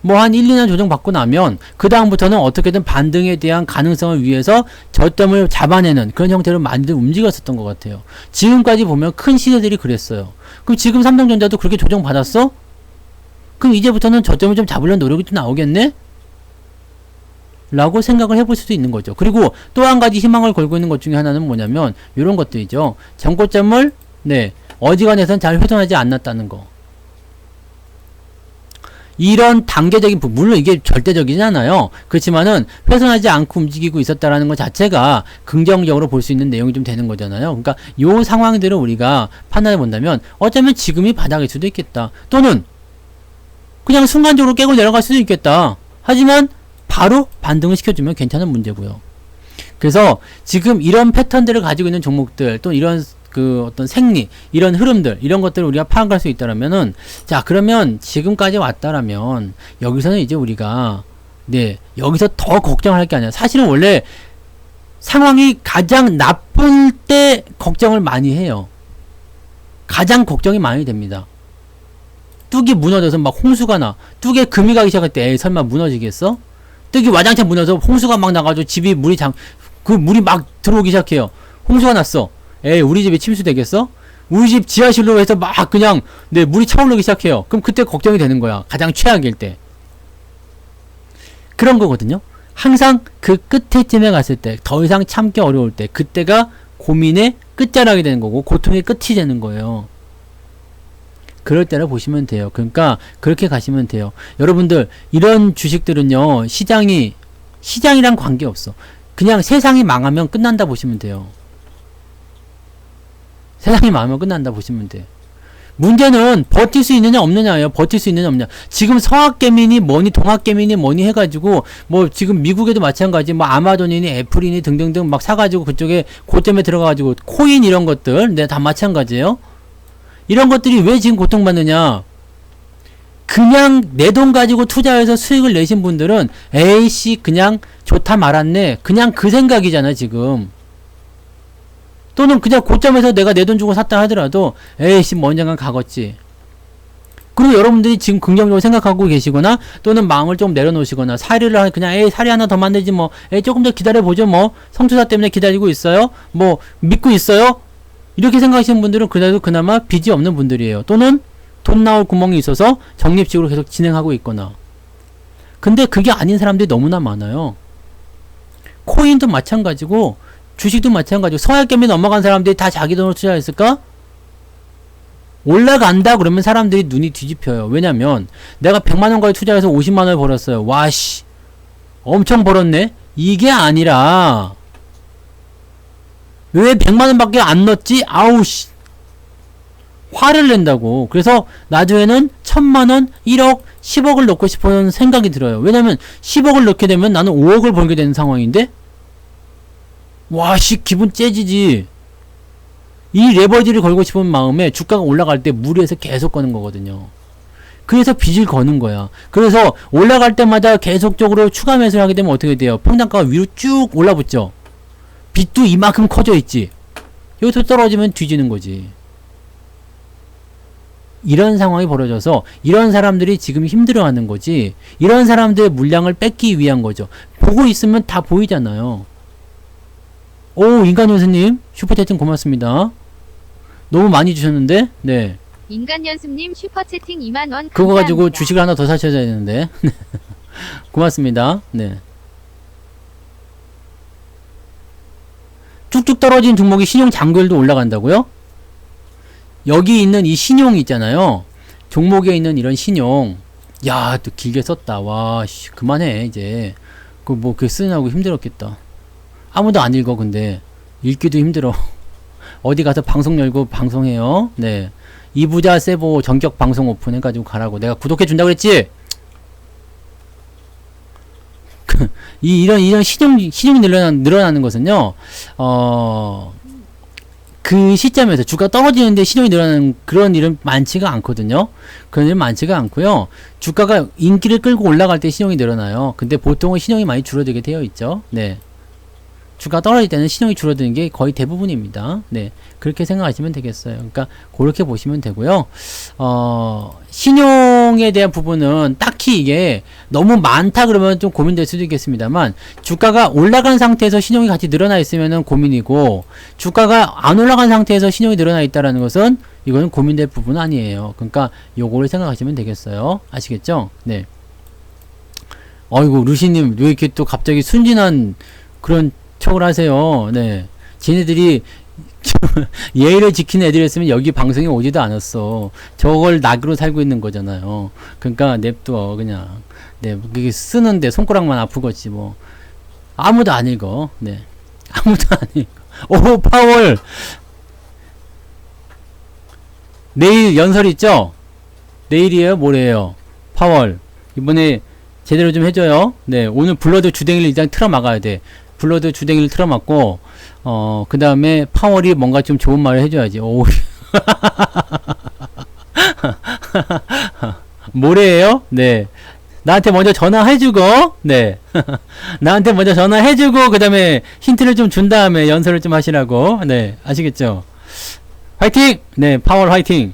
S1: 뭐 한 1, 2년 조정 받고 나면 그 다음부터는 어떻게든 반등에 대한 가능성을 위해서 저점을 잡아내는 그런 형태로 많이들 움직였었던 것 같아요. 지금까지 보면 큰 시세들이 그랬어요. 그럼 지금 삼성전자도 그렇게 조정 받았어? 그럼 이제부터는 저점을 좀 잡으려는 노력이 좀 나오겠네? 라고 생각을 해볼 수도 있는 거죠. 그리고 또 한 가지 희망을 걸고 있는 것 중에 하나는 뭐냐면 이런 것들이죠. 전고점을 어지간해선 잘 훼손하지 않았다는 거. 이런 단계적인 부분, 물론 이게 절대적이진 않아요. 그렇지만은 훼손하지 않고 움직이고 있었다라는 것 자체가 긍정적으로 볼 수 있는 내용이 좀 되는 거잖아요. 그러니까 요 상황들을 우리가 판단해 본다면 어쩌면 지금이 바닥일 수도 있겠다. 또는 그냥 순간적으로 깨고 내려갈 수도 있겠다. 하지만 바로 반등을 시켜주면 괜찮은 문제고요. 그래서 지금 이런 패턴들을 가지고 있는 종목들 또 이런 그 어떤 생리 이런 흐름들 이런 것들을 우리가 파악할 수 있다라면은 자 그러면 지금까지 왔다라면 여기서는 이제 우리가 여기서 더 걱정할 게 아니라 사실은 원래 상황이 가장 나쁠 때 걱정을 많이 해요. 가장 걱정이 많이 됩니다. 뚝이 무너져서 막 홍수가 나. 뚝에 금이 가기 시작할 때 에이 설마 무너지겠어? 뚝이 와장창 무너져서 홍수가 막 나가지고 집이 그 물이 막 들어오기 시작해요. 홍수가 났어. 에이 우리 집에 침수 되겠어? 우리 집 지하실로 해서 막 그냥 물이 차오르기 시작해요. 그럼 그때 걱정이 되는 거야. 가장 최악일 때. 그런 거거든요. 항상 그 끝에쯤에 갔을 때 더 이상 참기 어려울 때 그때가 고민의 끝자락이 되는 거고 고통의 끝이 되는 거예요. 그럴 때를 보시면 돼요. 그러니까 그렇게 가시면 돼요. 여러분들 이런 주식들은요. 시장이랑 관계없어. 그냥 세상이 망하면 끝난다 보시면 돼요. 세상이 망하면 끝난다 보시면 돼. 문제는 버틸 수 있느냐 없느냐예요. 버틸 수 있느냐 없느냐. 지금 서학개미니 뭐니 동학개미니 뭐니 해가지고 뭐 지금 미국에도 마찬가지 뭐 아마존이니 애플이니 등등등 막 사가지고 그쪽에 고점에 들어가가지고 코인 이런 것들 다 마찬가지예요. 이런 것들이 왜 지금 고통받느냐. 그냥 내 돈 가지고 투자해서 수익을 내신 분들은 에이씨 그냥 좋다 말았네. 그냥 그 생각이잖아 지금. 또는 그냥 고점에서 내가 내 돈 주고 샀다 하더라도 에이씨 뭐 언젠간 가겠지. 그리고 여러분들이 지금 긍정적으로 생각하고 계시거나 또는 마음을 좀 내려놓으시거나 사리를 그냥 에이 사리 하나 더 만들지 뭐 에이 조금 더 기다려보죠 뭐 성투사 때문에 기다리고 있어요 뭐 믿고 있어요 이렇게 생각하시는 분들은 그래도 그나마 빚이 없는 분들이에요. 또는 돈 나올 구멍이 있어서 적립식으로 계속 진행하고 있거나. 근데 그게 아닌 사람들이 너무나 많아요. 코인도 마찬가지고 주식도 마찬가지고 서학개미 넘어간 사람들이 다 자기 돈으로 투자했을까? 올라간다 그러면 사람들이 눈이 뒤집혀요. 왜냐면 내가 100만원까지 투자해서 50만원을 벌었어요. 와씨 엄청 벌었네? 이게 아니라 왜 100만원밖에 안 넣었지? 아우씨 화를 낸다고. 그래서 나중에는 1000만원, 1억, 10억을 넣고 싶은 생각이 들어요. 왜냐면 10억을 넣게 되면 나는 5억을 벌게 되는 상황인데 와, 씨, 기분 째지지. 이 레버리지를 걸고 싶은 마음에 주가가 올라갈 때 무리해서 계속 거는 거거든요. 그래서 빚을 거는 거야. 그래서 올라갈 때마다 계속적으로 추가 매수를 하게 되면 어떻게 돼요? 평단가가 위로 쭉 올라붙죠. 빚도 이만큼 커져 있지. 여기서 떨어지면 뒤지는 거지. 이런 상황이 벌어져서 이런 사람들이 지금 힘들어하는 거지. 이런 사람들의 물량을 뺏기 위한 거죠. 보고 있으면 다 보이잖아요. 오, 인간연수님 슈퍼채팅 고맙습니다. 너무 많이 주셨는데. 네.
S2: 인간연습님 슈퍼채팅 2만원 감사합니다.
S1: 그거 가지고 주식을 하나 더 사셔야 되는데. 고맙습니다. 네. 쭉쭉 떨어진 종목이 신용 장별도 올라간다고요? 여기 있는 이 신용 있잖아요. 종목에 있는 이런 신용. 야, 또 길게 썼다. 와, 씨, 그만해, 이제. 그게 쓰느라고 힘들었겠다. 아무도 안 읽어, 근데. 읽기도 힘들어. 어디 가서 방송 열고 방송해요. 네. 이부자 세보 전격 방송 오픈해가지고 가라고. 내가 구독해준다고 그랬지? 이런 신용이 늘어나는 것은요, 그 시점에서 주가 떨어지는데 신용이 늘어나는 그런 일은 많지가 않거든요. 그런 일은 많지가 않고요. 주가가 인기를 끌고 올라갈 때 신용이 늘어나요. 근데 보통은 신용이 많이 줄어들게 되어 있죠. 네. 주가 떨어질 때는 신용이 줄어드는 게 거의 대부분입니다. 네. 그렇게 생각하시면 되겠어요. 그러니까, 그렇게 보시면 되고요. 신용에 대한 부분은 딱히 이게 너무 많다 그러면 좀 고민될 수도 있겠습니다만, 주가가 올라간 상태에서 신용이 같이 늘어나 있으면은 고민이고, 주가가 안 올라간 상태에서 신용이 늘어나 있다라는 것은, 이거는 고민될 부분은 아니에요. 그러니까, 요거를 생각하시면 되겠어요. 아시겠죠? 네. 어이구, 루시님, 왜 이렇게 또 갑자기 순진한 그런 척을 하세요. 네. 쟤네들이 예의를 지키는 애들이었으면 여기 방송에 오지도 않았어. 저걸 낙으로 살고 있는 거잖아요. 그러니까 냅둬 그냥. 네. 그게 쓰는데 손가락만 아프겠지 뭐. 아무도 안 읽어. 네. 아무도 안 읽어. 오, 파월. 내일 연설 있죠? 내일이에요? 모레예요? 파월. 이번에 제대로 좀 해줘요. 네. 오늘 블러드 주댕이를 일단 틀어 막아야 돼. 블러드 주댕이를 틀어맞고, 그 다음에 파월이 뭔가 좀 좋은 말을 해줘야지. 오. 모레예요? 네. 나한테 먼저 전화해주고, 네. 나한테 먼저 전화해주고, 그 다음에 힌트를 좀 준 다음에 연설을 좀 하시라고. 네. 아시겠죠? 화이팅! 네. 파월 화이팅!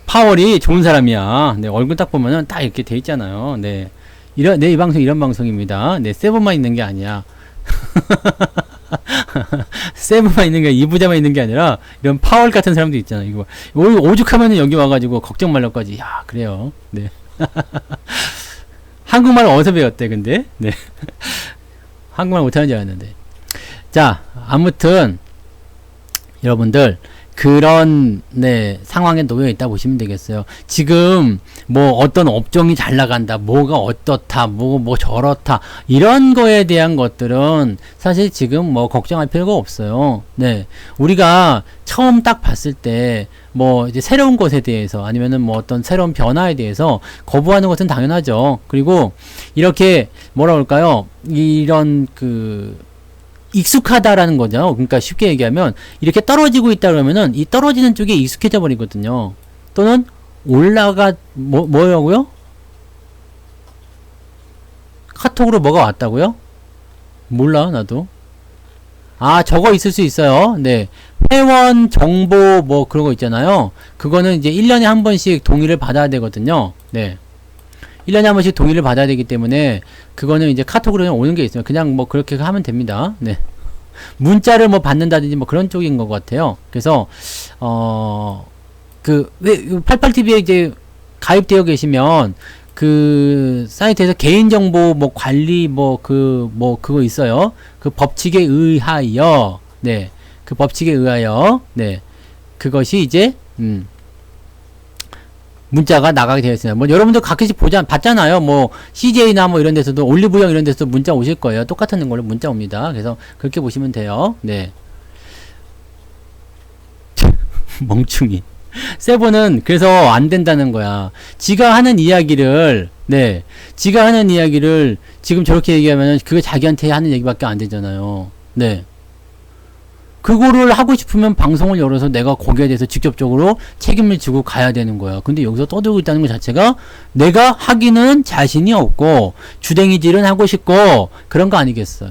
S1: 파월이 좋은 사람이야. 네. 얼굴 딱 보면은 딱 이렇게 돼 있잖아요. 네. 이 방송 이런 방송입니다. 네, 세븐만 있는 게 아니야. 세븐만 있는 게, 이부자만 있는 게 아니라, 이런 파월 같은 사람도 있잖아. 이거, 오죽하면은 여기 와가지고, 걱정 말라까지. 야, 그래요. 네. 한국말 어디서 배웠대, 근데? 네. 한국말 못하는 줄 알았는데. 자, 아무튼, 여러분들, 그런 상황에 놓여 있다 보시면 되겠어요. 지금 뭐 어떤 업종이 잘 나간다, 뭐가 어떻다, 뭐 저렇다, 이런 거에 대한 것들은 사실 지금 뭐 걱정할 필요가 없어요. 네, 우리가 처음 딱 봤을 때 뭐 이제 새로운 것에 대해서 아니면은 뭐 어떤 새로운 변화에 대해서 거부하는 것은 당연하죠. 그리고 이렇게 뭐라 그럴까요? 이런 익숙하다라는 거죠. 그러니까 쉽게 얘기하면 이렇게 떨어지고 있다 그러면은 이 떨어지는 쪽에 익숙해져 버리거든요. 또는 뭐라고요? 카톡으로 뭐가 왔다고요? 몰라 나도. 아, 저거 있을 수 있어요. 네. 회원 정보 뭐 그런 거 있잖아요. 그거는 이제 1년에 한 번씩 동의를 받아야 되거든요. 네. 1년에 한 번씩 동의를 받아야 되기 때문에 그거는 이제 카톡으로 그냥 오는 게 있어요. 그냥 뭐 그렇게 하면 됩니다. 네. 문자를 뭐 받는다든지 뭐 그런 쪽인 것 같아요. 그래서 왜 88TV에 이제 가입되어 계시면 그 사이트에서 개인정보 뭐 관리 그거 있어요. 그 법칙에 의하여 네. 그 법칙에 의하여 네. 그것이 이제 문자가 나가게 되어 있습니다. 뭐 여러분들 가끔씩 봤잖아요. 뭐 CJ나 뭐 이런 데서도 올리브영 이런 데서도 문자 오실 거예요. 똑같은 걸로 문자 옵니다. 그래서 그렇게 보시면 돼요. 네. 멍충이. 세븐은 그래서 안 된다는 거야. 지가 하는 이야기를 지가 하는 이야기를 지금 저렇게 얘기하면 그게 자기한테 하는 얘기밖에 안 되잖아요. 네. 그거를 하고 싶으면 방송을 열어서 내가 거기에 대해서 직접적으로 책임을 지고 가야 되는 거야. 근데 여기서 떠들고 있다는 것 자체가 내가 하기는 자신이 없고 주댕이질은 하고 싶고 그런 거 아니겠어요.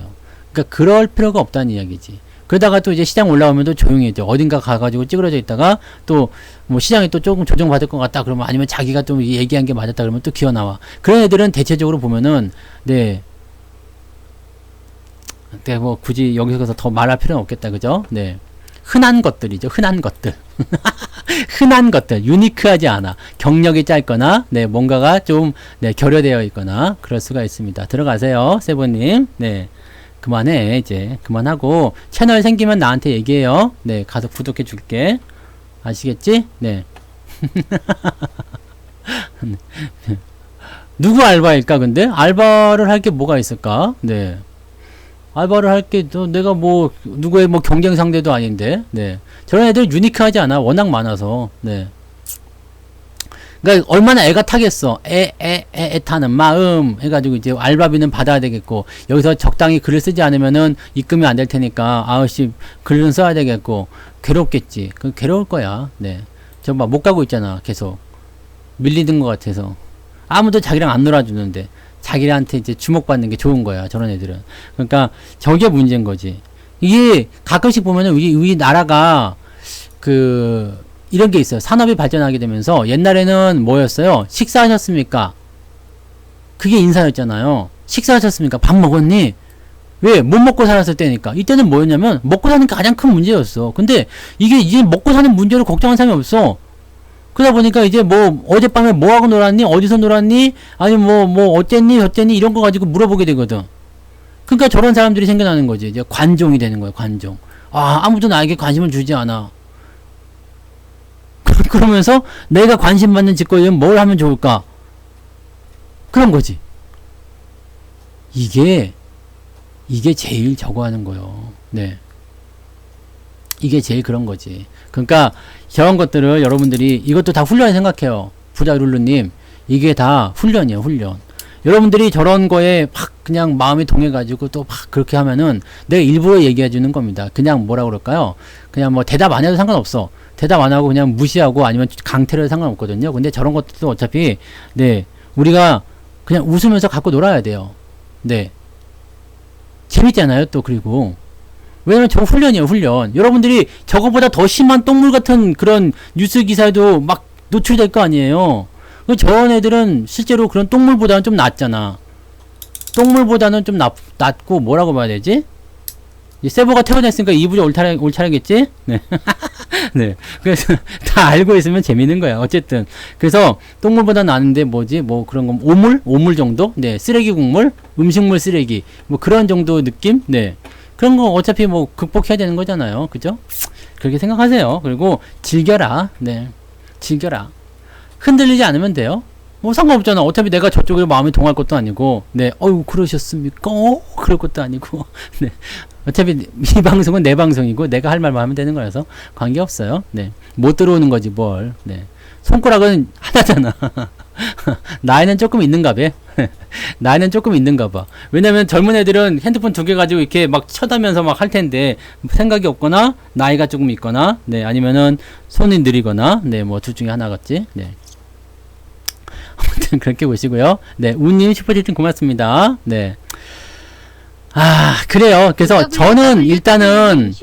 S1: 그러니까 그럴 필요가 없다는 이야기지. 그러다가 또 이제 시장 올라오면 또 조용해져. 어딘가 가가지고 찌그러져 있다가 또 뭐 시장이 또 조금 조정받을 것 같다 그러면 아니면 자기가 또 얘기한 게 맞았다 그러면 또 기어 나와. 그런 애들은 대체적으로 보면은 네. 네, 뭐 굳이 여기서 더 말할 필요는 없겠다. 그죠? 네. 흔한 것들이죠. 흔한 것들. 흔한 것들. 유니크하지 않아. 경력이 짧거나 네, 뭔가가 좀 네, 결여되어 있거나 그럴 수가 있습니다. 들어가세요. 세보님. 네. 그만해. 이제 그만하고 채널 생기면 나한테 얘기해요. 네. 가서 구독해 줄게. 아시겠지? 네. 누구 알바일까 근데? 알바를 할 게 뭐가 있을까? 네. 알바를 할 게 또 내가 뭐 누구의 뭐 경쟁 상대도 아닌데. 네. 저런 애들 유니크하지 않아. 워낙 많아서. 네. 그러니까 얼마나 애가 타겠어. 애타는 마음 해가지고 이제 알바비는 받아야 되겠고 여기서 적당히 글을 쓰지 않으면은 입금이 안 될 테니까 아우씨 글은 써야 되겠고 괴롭겠지. 그 괴로울 거야. 네. 저 막 못 가고 있잖아. 계속 밀리는 것 같아서 아무도 자기랑 안 놀아주는데 자기한테 이제 주목받는 게 좋은 거야. 저런 애들은. 그러니까 저게 문제인 거지. 이게 가끔씩 보면은 우리 나라가 그 이런 게 있어요. 산업이 발전하게 되면서 옛날에는 뭐였어요? 식사하셨습니까? 그게 인사였잖아요. 식사하셨습니까? 밥 먹었니? 왜? 못 먹고 살았을 때니까. 이때는 뭐였냐면 먹고 사는 게 가장 큰 문제였어. 근데 이게 이제 먹고 사는 문제를 걱정하는 사람이 없어. 그러다 보니까 이제 뭐 어젯밤에 뭐 하고 놀았니? 어디서 놀았니? 아니면 뭐 어땠니? 저땠니? 이런 거 가지고 물어보게 되거든. 그러니까 저런 사람들이 생겨나는 거지. 이제 관종이 되는 거야. 관종. 아, 아무도 나에게 관심을 주지 않아. 그러면서 내가 관심 받는 직거에는 뭘 하면 좋을까? 그런 거지. 이게 제일 저거 하는 거요. 네. 이게 제일 그런 거지. 그러니까 저런 것들을 여러분들이 이것도 다 훈련을 생각해요. 부자룰루님. 이게 다 훈련이에요. 훈련. 여러분들이 저런 거에 막 그냥 마음이 동해가지고 또 막 그렇게 하면은 내가 일부러 얘기해 주는 겁니다. 그냥 뭐라 그럴까요? 그냥 뭐 대답 안 해도 상관없어. 대답 안 하고 그냥 무시하고 아니면 강퇴를 상관없거든요. 근데 저런 것도 어차피 네 우리가 그냥 웃으면서 갖고 놀아야 돼요. 네 재밌잖아요. 또 그리고 왜냐면 저거 훈련이에요. 훈련. 여러분들이 저거보다 더 심한 똥물 같은 그런 뉴스 기사에도 막 노출될 거 아니에요. 저런 애들은 실제로 그런 똥물보다는 좀 낫잖아. 똥물보다는 좀 낫고 뭐라고 봐야 되지? 세보가 태어났으니까 이불이 올 차례겠지? 네. 네. 그래서 다 알고 있으면 재밌는 거야. 어쨌든. 그래서 똥물보다 나는데 뭐지? 뭐 그런 거 오물? 오물 정도? 네. 쓰레기 국물? 음식물 쓰레기. 뭐 그런 정도 느낌? 네. 그런 거 어차피 뭐 극복해야 되는 거잖아요. 그죠? 그렇게 생각하세요. 그리고 즐겨라. 네. 즐겨라. 흔들리지 않으면 돼요. 뭐 상관없잖아. 어차피 내가 저쪽에 마음이 동할 것도 아니고, 네, 어유 그러셨습니까? 그럴 것도 아니고, 네. 어차피 이 방송은 내 방송이고 내가 할 말만 하면 되는 거라서 관계없어요. 네. 못 들어오는 거지 뭘. 네. 손가락은 하나잖아. 나이는 조금 있는가 봐. 나이는 조금 있는가 봐. 왜냐면 젊은 애들은 핸드폰 2개 가지고 이렇게 막 쳐다면서 막 할 텐데 생각이 없거나 나이가 조금 있거나 네, 아니면은 손이 느리거나 네, 뭐 둘 중에 하나겠지. 네. 아무튼 그렇게 보시고요. 네, 우님 슈퍼채팅 고맙습니다. 네. 아, 그래요. 그래서 저는 일단은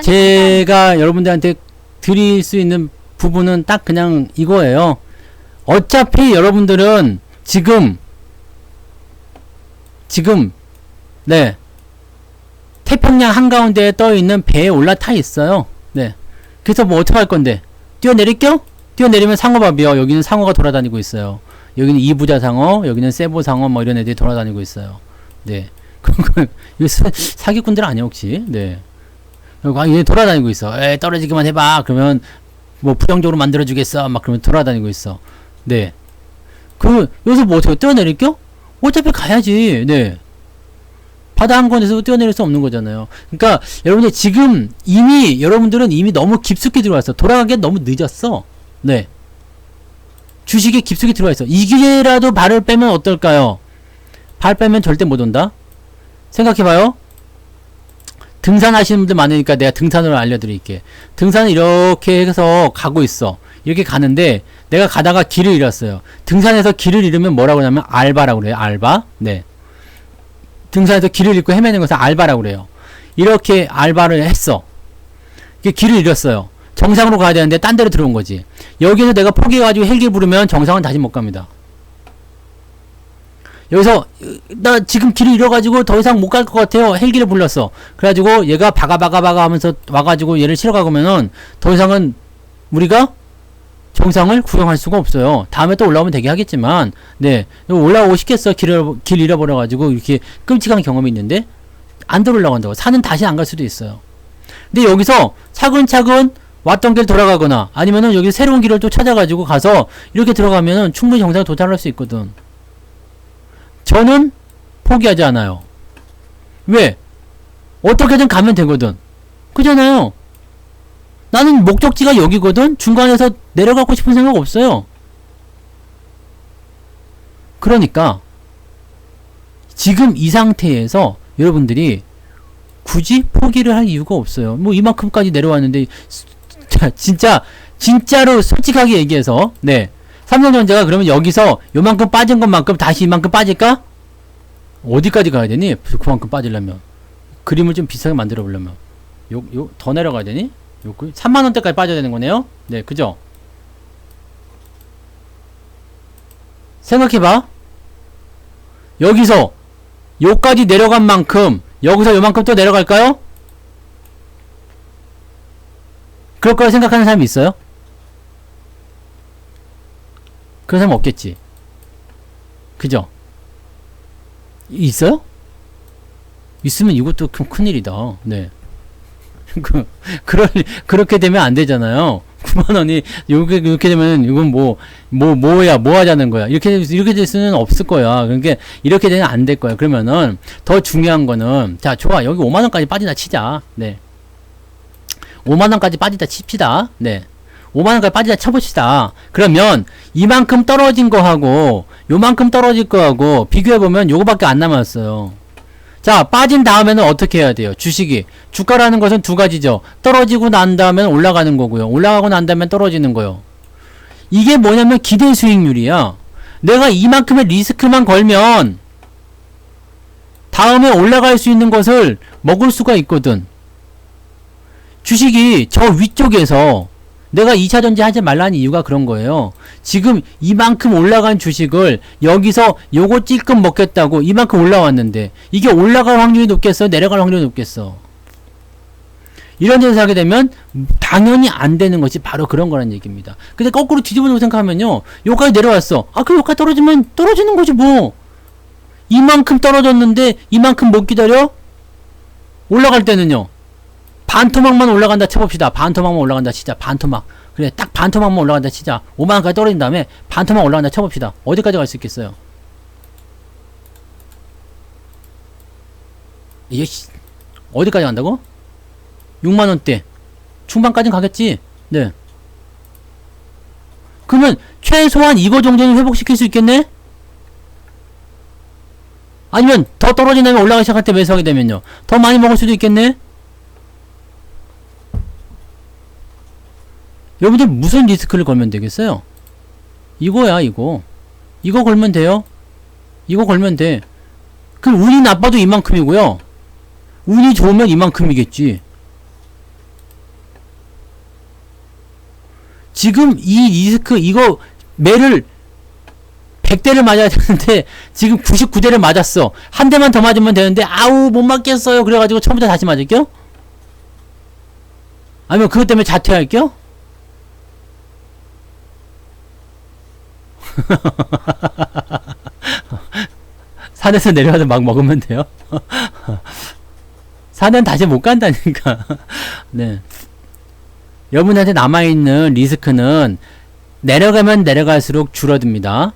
S1: 제가 여러분들한테 드릴 수 있는 부분은 딱 그냥 이거예요. 어차피 여러분들은 지금 네 태평양 한가운데에 떠있는 배에 올라타 있어요. 네. 그래서 뭐 어떻게 할 건데? 뛰어내릴게요? 뛰어내리면 상어밥이요. 여기는 상어가 돌아다니고 있어요. 여기는 이부자 상어, 여기는 세보 상어 뭐 이런 애들이 돌아다니고 있어요. 네. 이거 사기꾼들 아니야 혹시? 네. 얘 돌아다니고 있어. 에이 떨어지기만 해봐. 그러면 뭐 부정적으로 만들어주겠어. 막 그러면 돌아다니고 있어. 네. 그러면 여기서 뭐 어떻게 뛰어내릴게요? 어차피 가야지. 네. 바다 한 건에서 뛰어내릴 수 없는 거잖아요. 그러니까 여러분들 지금 여러분들은 이미 너무 깊숙이 들어왔어. 돌아가기엔 너무 늦었어. 네. 주식에 깊숙이 들어와 있어. 이 기회라도 발을 빼면 어떨까요? 발 빼면 절대 못 온다. 생각해봐요. 등산하시는 분들 많으니까 내가 등산으로 알려드릴게. 등산을 이렇게 해서 가고 있어. 이렇게 가는데 내가 가다가 길을 잃었어요. 등산에서 길을 잃으면 뭐라고 하냐면 알바라고 그래요. 알바. 네. 등산에서 길을 잃고 헤매는 것을 알바라고 그래요. 이렇게 알바를 했어. 길을 잃었어요. 정상으로 가야 되는데 딴 데로 들어온 거지. 여기서 내가 포기해가지고 헬기 부르면 정상은 다시 못 갑니다. 여기서 나 지금 길을 잃어가지고 더 이상 못 갈 것 같아요. 헬기를 불렀어. 그래가지고 얘가 바가바가바가 하면서 와가지고 얘를 실어 가보면은 더 이상은 우리가 정상을 구경할 수가 없어요. 다음에 또 올라오면 되게 하겠지만, 네. 올라오고 싶겠어. 길 잃어버려가지고 이렇게 끔찍한 경험이 있는데 안 들어올라고 한다고. 산은 다시 안 갈 수도 있어요. 근데 여기서 차근차근 왔던 길 돌아가거나 아니면은 여기 새로운 길을 또 찾아가지고 가서 이렇게 들어가면은 충분히 정상에 도달할 수 있거든. 저는 포기하지 않아요. 왜? 어떻게든 가면 되거든. 그잖아요. 나는 목적지가 여기거든. 중간에서 내려가고 싶은 생각 없어요. 그러니까 지금 이 상태에서 여러분들이 굳이 포기를 할 이유가 없어요. 뭐 이만큼까지 내려왔는데 진짜로 솔직하게 얘기해서 네. 삼성전자가 그러면 여기서 요만큼 빠진 것만큼 다시 이만큼 빠질까? 어디까지 가야 되니? 그만큼 빠지려면 그림을 좀 비슷하게 만들어 보려면 더 내려가야 되니? 3만원대까지 빠져야 되는 거네요? 네, 그죠? 생각해봐. 여기서 요까지 내려간 만큼 여기서 요만큼 또 내려갈까요? 그럴 거라 생각하는 사람이 있어요? 그런 사람 없겠지. 그죠? 있어요? 있으면 이것도 큰일이다. 네. 그렇게 되면 안 되잖아요. 9만원이, 이렇게 되면, 이건 뭐 하자는 거야. 이렇게 될 수는 없을 거야. 그러니까, 이렇게 되면 안 될 거야. 그러면은, 더 중요한 거는, 자, 좋아. 여기 5만원까지 빠지다 치자. 네. 5만원까지 빠지다 칩시다. 네. 5만원까지 빠지다 쳐봅시다. 그러면, 이만큼 떨어진 거하고, 요만큼 떨어질 거하고, 비교해보면 요거밖에 안 남았어요. 자, 빠진 다음에는 어떻게 해야 돼요? 주식이. 주가라는 것은 두 가지죠. 떨어지고 난 다음에는 올라가는 거고요. 올라가고 난 다음에 떨어지는 거요. 이게 뭐냐면 기대 수익률이야. 내가 이만큼의 리스크만 걸면 다음에 올라갈 수 있는 것을 먹을 수가 있거든. 주식이 저 위쪽에서 내가 2차전지 하지 말라는 이유가 그런 거예요. 지금 이만큼 올라간 주식을 여기서 요거 찔끔 먹겠다고 이만큼 올라왔는데 이게 올라갈 확률이 높겠어? 내려갈 확률이 높겠어? 이런 데서 하게 되면 당연히 안 되는 것이 바로 그런 거란 얘기입니다. 근데 거꾸로 뒤집어놓고 생각하면요. 요까지 내려왔어. 아, 그 요까지 떨어지면 떨어지는 거지 뭐. 이만큼 떨어졌는데 이만큼 못 기다려? 올라갈 때는요. 반토막만 올라간다 쳐봅시다. 반토막만 올라간다 치자. 반토막. 그래, 딱 반토막만 올라간다 치자. 5만원까지 떨어진 다음에 반토막 올라간다 쳐봅시다. 어디까지 갈 수 있겠어요? 이게 어디까지 간다고? 6만원대 중반까지는 가겠지. 네. 그러면 최소한 이거 정도는 회복시킬 수 있겠네? 아니면 더 떨어진 다음에 올라가기 시작할 때 매수하게 되면요. 더 많이 먹을 수도 있겠네? 여러분들 무슨 리스크를 걸면 되겠어요? 이거야, 이거. 이거 걸면 돼요. 이거 걸면 돼. 그럼 운이 나빠도 이만큼이고요. 운이 좋으면 이만큼이겠지. 지금 이 리스크, 이거 매를 100대를 맞아야 되는데 지금 99대를 맞았어. 한 대만 더 맞으면 되는데 아우 못 맞겠어요. 그래가지고 처음부터 다시 맞을게요? 아니면 그것 때문에 자퇴할게요? 산에서 내려와서 막 먹으면 돼요? 산은 다시 못 간다니까. 네. 여러분한테 남아있는 리스크는 내려가면 내려갈수록 줄어듭니다.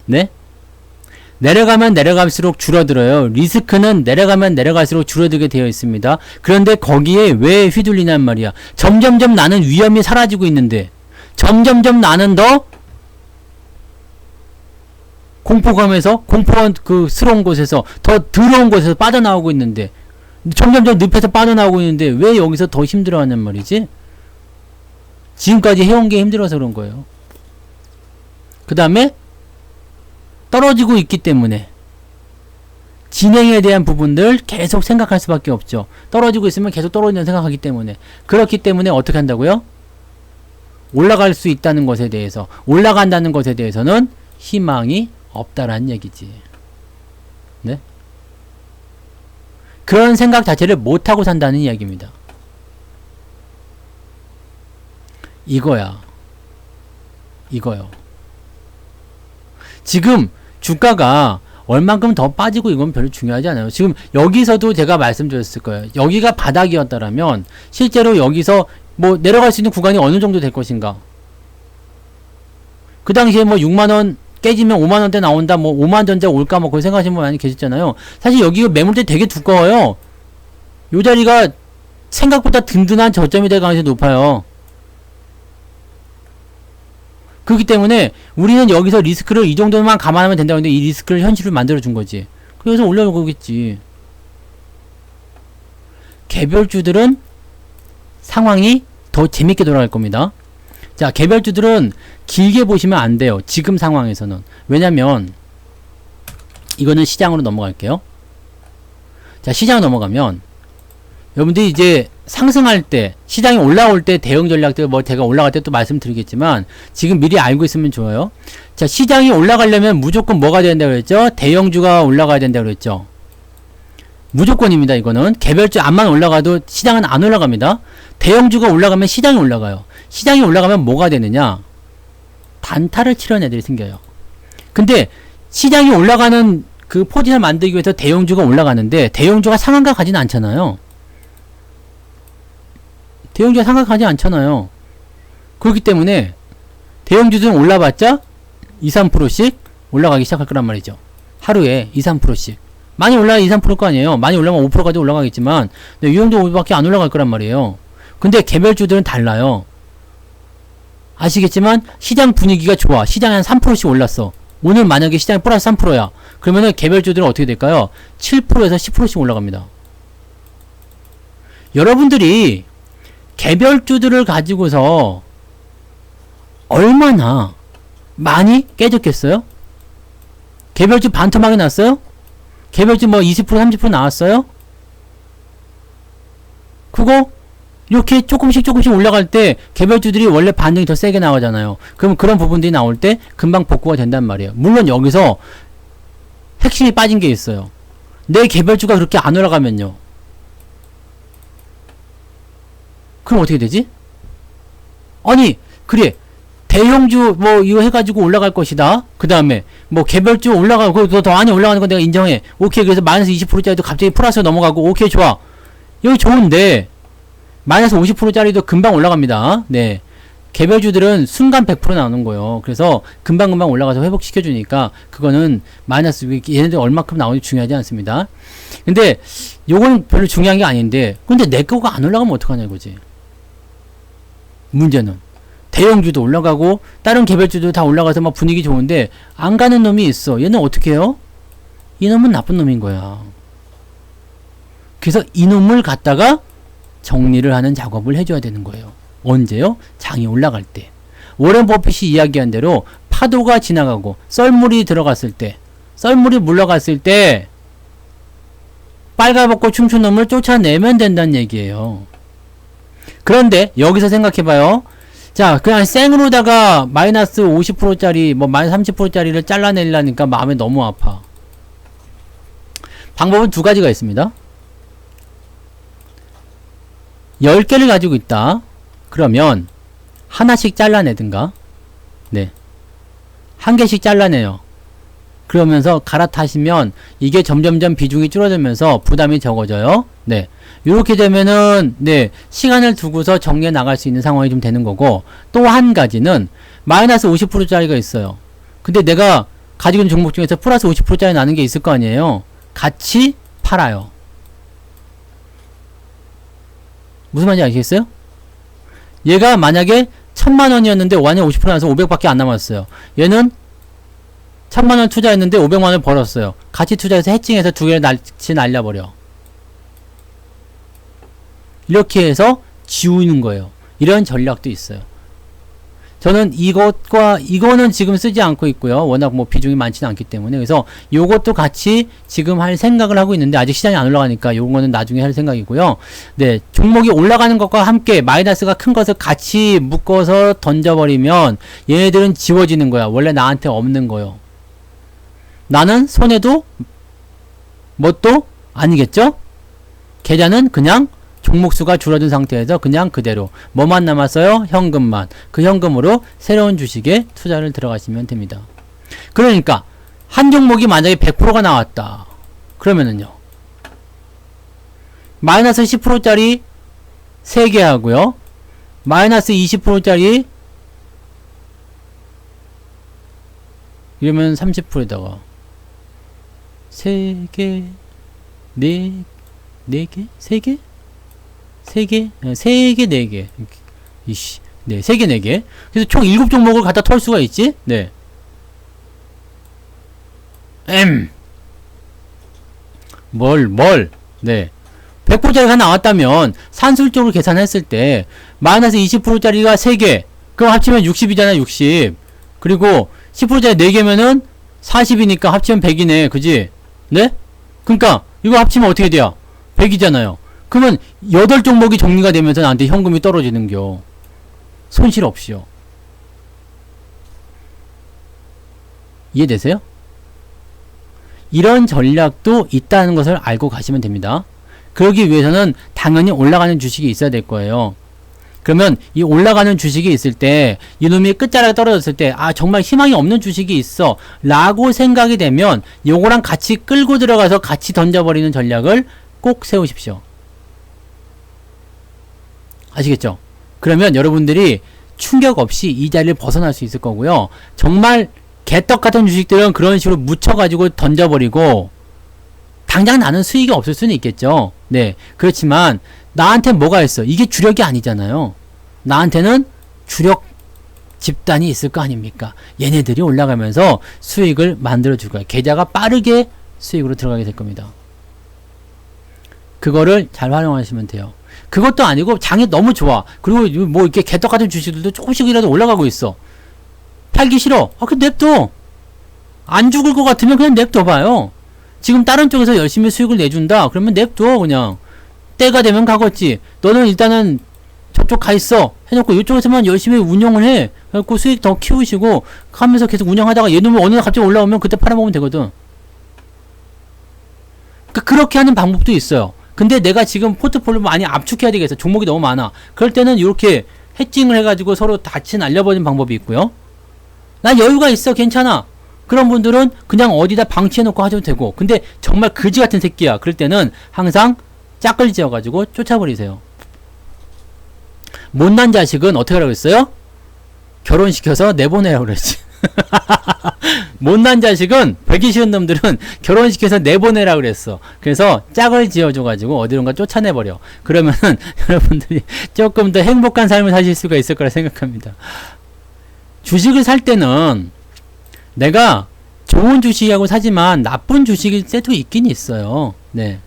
S1: 네? 내려가면 내려갈수록 줄어들어요. 리스크는 내려가면 내려갈수록 줄어들게 되어 있습니다. 그런데 거기에 왜 휘둘리냔 말이야. 점점점 나는 위험이 사라지고 있는데 점점점 나는 더 공포감에서 공포한 그 스러운 곳에서 더 더러운 곳에서 빠져나오고 있는데 점점점 늪에서 빠져나오고 있는데 왜 여기서 더 힘들어하냔 말이지? 지금까지 해온 게 힘들어서 그런 거예요. 그 다음에 떨어지고 있기 때문에 진행에 대한 부분들 계속 생각할 수밖에 없죠. 떨어지고 있으면 계속 떨어진다는 생각하기 때문에. 그렇기 때문에 어떻게 한다고요? 올라갈 수 있다는 것에 대해서, 올라간다는 것에 대해서는 희망이 없다라는 얘기지. 네? 그런 생각 자체를 못하고 산다는 이야기입니다. 이거야. 이거요. 지금 주가가 얼만큼 더 빠지고 이건 별로 중요하지 않아요. 지금 여기서도 제가 말씀드렸을 거예요. 여기가 바닥이었다라면 실제로 여기서 뭐 내려갈 수 있는 구간이 어느 정도 될 것인가. 그 당시에 뭐 6만원 깨지면 5만원대 나온다, 뭐 5만전자 올까, 뭐 그런 생각하시는 분 많이 계셨잖아요. 사실 여기 매물대 되게 두꺼워요. 요 자리가 생각보다 든든한 저점이 될 가능성이 높아요. 그렇기 때문에 우리는 여기서 리스크를 이 정도만 감안하면 된다고 했는데 이 리스크를 현실을 만들어준 거지. 그래서 올라오겠지. 개별주들은 상황이 더 재밌게 돌아갈 겁니다. 자, 개별주들은 길게 보시면 안 돼요. 지금 상황에서는. 왜냐면 이거는 시장으로 넘어갈게요. 자, 시장 넘어가면 여러분들이 이제 상승할 때, 시장이 올라올 때 대응 전략들 뭐 제가 올라갈 때 또 말씀드리겠지만 지금 미리 알고 있으면 좋아요. 자, 시장이 올라가려면 무조건 뭐가 된다고 그랬죠? 대형주가 올라가야 된다고 그랬죠. 무조건입니다. 이거는 개별주 안만 올라가도 시장은 안 올라갑니다. 대형주가 올라가면 시장이 올라가요. 시장이 올라가면 뭐가 되느냐? 단타를 치려는 애들이 생겨요. 근데 시장이 올라가는 그 포지션을 만들기 위해서 대형주가 올라가는데 대형주가 상한가 가지는 않잖아요. 대형주가 상한가 가지 않잖아요. 그렇기 때문에 대형주들은 올라봤자 2~3%씩 올라가기 시작할 거란 말이죠. 하루에 2~3%씩. 많이 올라야 2~3%일 거 아니에요. 많이 올라가면 5%까지 올라가겠지만 이 정도밖에 안 올라갈 거란 말이에요. 근데 개별주들은 달라요. 아시겠지만 시장 분위기가 좋아. 시장이 한 3%씩 올랐어. 오늘 만약에 시장이 플러스 3%야. 그러면은 개별주들은 어떻게 될까요? 7%에서 10%씩 올라갑니다. 여러분들이 개별주들을 가지고서 얼마나 많이 깨졌겠어요? 개별주 반토막이 났어요? 개별주 뭐 20% 30% 나왔어요? 그거 이렇게 조금씩 올라갈 때 개별주들이 원래 반등이 더 세게 나오잖아요. 그럼 그런 부분들이 나올 때 금방 복구가 된단 말이에요. 물론 여기서 핵심이 빠진 게 있어요. 내 개별주가 그렇게 안 올라가면요. 그럼 어떻게 되지? 아니 그래 대형주 뭐 이거 해가지고 올라갈 것이다. 그 다음에 뭐 개별주 올라가고 더 많이 올라가는 건 내가 인정해. 오케이. 그래서 마이너스 20%짜리도 갑자기 플러스로 넘어가고 오케이 좋아. 여기 좋은데 마이너스 50%짜리도 금방 올라갑니다. 네. 개별주들은 순간 100% 나오는 거예요. 그래서 금방금방 올라가서 회복시켜주니까 그거는 마이너스 얘네들 얼마큼 나오는지 중요하지 않습니다. 근데 요건 별로 중요한 게 아닌데 근데 내 거가 안 올라가면 어떡하냐 이거지. 문제는 대형주도 올라가고 다른 개별주도 다 올라가서 막 분위기 좋은데 안 가는 놈이 있어. 얘는 어떻게 해요? 이 놈은 나쁜 놈인 거야. 그래서 이 놈을 갖다가 정리를 하는 작업을 해줘야 되는 거예요. 언제요? 장이 올라갈 때. 워렌 버핏이 이야기한 대로 파도가 지나가고 썰물이 들어갔을 때, 썰물이 물러갔을 때 빨가벗고 춤춘 놈을 쫓아내면 된다는 얘기예요. 그런데 여기서 생각해봐요. 자, 그냥 생으로다가 마이너스 50%짜리 뭐 마이너스 30%짜리를 잘라내려니까 마음이 너무 아파. 방법은 두 가지가 있습니다. 10개를 가지고 있다. 그러면 하나씩 잘라내든가, 네, 한 개씩 잘라내요. 그러면서 갈아타시면 이게 점점점 비중이 줄어들면서 부담이 적어져요. 네, 이렇게 되면은 네, 시간을 두고서 정리해 나갈 수 있는 상황이 좀 되는 거고, 또 한 가지는 마이너스 50%짜리가 있어요. 근데 내가 가지고 있는 종목 중에서 플러스 50%짜리 나는 게 있을 거 아니에요. 같이 팔아요. 무슨 말인지 아시겠어요? 얘가 만약에 1000만원이었는데 완전 50% 나서 500밖에 안 남았어요. 얘는 1000만원 투자했는데 500만원을 벌었어요. 같이 투자해서 해칭해서 두 개를 같이 날려버려. 이렇게 해서 지우는 거예요. 이런 전략도 있어요. 저는 이거는 지금 쓰지 않고 있고요. 워낙 뭐 비중이 많지는 않기 때문에. 그래서 요것도 같이 지금 할 생각을 하고 있는데 아직 시장이 안 올라가니까 요거는 나중에 할 생각이고요. 네, 종목이 올라가는 것과 함께 마이너스가 큰 것을 같이 묶어서 던져버리면 얘네들은 지워지는 거야. 원래 나한테 없는 거요. 나는 손해도 뭣도 아니겠죠? 계좌는 그냥 종목수가 줄어든 상태에서 그냥 그대로 뭐만 남았어요? 현금만. 그 현금으로 새로운 주식에 투자를 들어가시면 됩니다. 그러니까 한 종목이 만약에 100%가 나왔다. 그러면은요. 마이너스 10%짜리 3개 하고요. 마이너스 20%짜리 이러면 30%에다가 3개 4개? 3개? 3개? 3개, 4개. 이씨. 네, 3개, 4개. 그래서 총 7종목을 갖다 털 수가 있지? 네. 네. 100%짜리가 나왔다면, 산술적으로 계산했을 때, 마이너스 20%짜리가 3개. 그럼 합치면 60이잖아, 60. 그리고 10%짜리 4개면은 40이니까 합치면 100이네. 그지? 네? 그러니까, 이거 합치면 어떻게 돼요? 100이잖아요. 그러면 8종목이 정리가 되면서 나한테 현금이 떨어지는겨. 손실 없이요. 이해되세요? 이런 전략도 있다는 것을 알고 가시면 됩니다. 그러기 위해서는 당연히 올라가는 주식이 있어야 될 거예요. 그러면 이 올라가는 주식이 있을 때 이놈이 끝자락에 떨어졌을 때 아 정말 희망이 없는 주식이 있어 라고 생각이 되면 요거랑 같이 끌고 들어가서 같이 던져버리는 전략을 꼭 세우십시오. 아시겠죠? 그러면 여러분들이 충격 없이 이 자리를 벗어날 수 있을 거고요. 정말 개떡 같은 주식들은 그런 식으로 묻혀가지고 던져버리고 당장 나는 수익이 없을 수는 있겠죠. 네. 그렇지만 나한테 뭐가 있어? 이게 주력이 아니잖아요. 나한테는 주력 집단이 있을 거 아닙니까? 얘네들이 올라가면서 수익을 만들어 줄 거야. 계좌가 빠르게 수익으로 들어가게 될 겁니다. 그거를 잘 활용하시면 돼요. 그것도 아니고 장이 너무 좋아. 그리고 뭐 이렇게 개떡 같은 주식들도 조금씩이라도 올라가고 있어. 팔기 싫어. 아, 그 냅둬. 안 죽을 것 같으면 그냥 냅둬봐요. 지금 다른 쪽에서 열심히 수익을 내준다. 그러면 냅둬 그냥. 때가 되면 가겠지. 너는 일단은 저쪽 가 있어. 해놓고 이쪽에서만 열심히 운영을 해. 그래갖고 수익 더 키우시고 하면서 계속 운영하다가 얘놈이 어느 날 갑자기 올라오면 그때 팔아먹으면 되거든. 그러니까 그렇게 하는 방법도 있어요. 근데 내가 지금 포트폴리오 많이 압축해야 되겠어. 종목이 너무 많아. 그럴 때는 이렇게 해칭을 해가지고 서로 같이 날려버리는 방법이 있고요. 나 여유가 있어. 괜찮아. 그런 분들은 그냥 어디다 방치해놓고 하셔도 되고. 근데 정말 그지 같은 새끼야. 그럴 때는 항상 짝을 지어가지고 쫓아버리세요. 못난 자식은 어떻게 하라고 했어요? 결혼시켜서 내보내라고 그랬지. 못난 자식은 배기 쉬운 놈들은 결혼시켜서 내보내라 그랬어. 그래서 짝을 지어줘가지고 어디론가 쫓아내버려. 그러면은 여러분들이 조금 더 행복한 삶을 사실 수가 있을 거라 생각합니다. 주식을 살 때는 내가 좋은 주식하고 사지만 나쁜 주식일 때도 있긴 있어요. 네.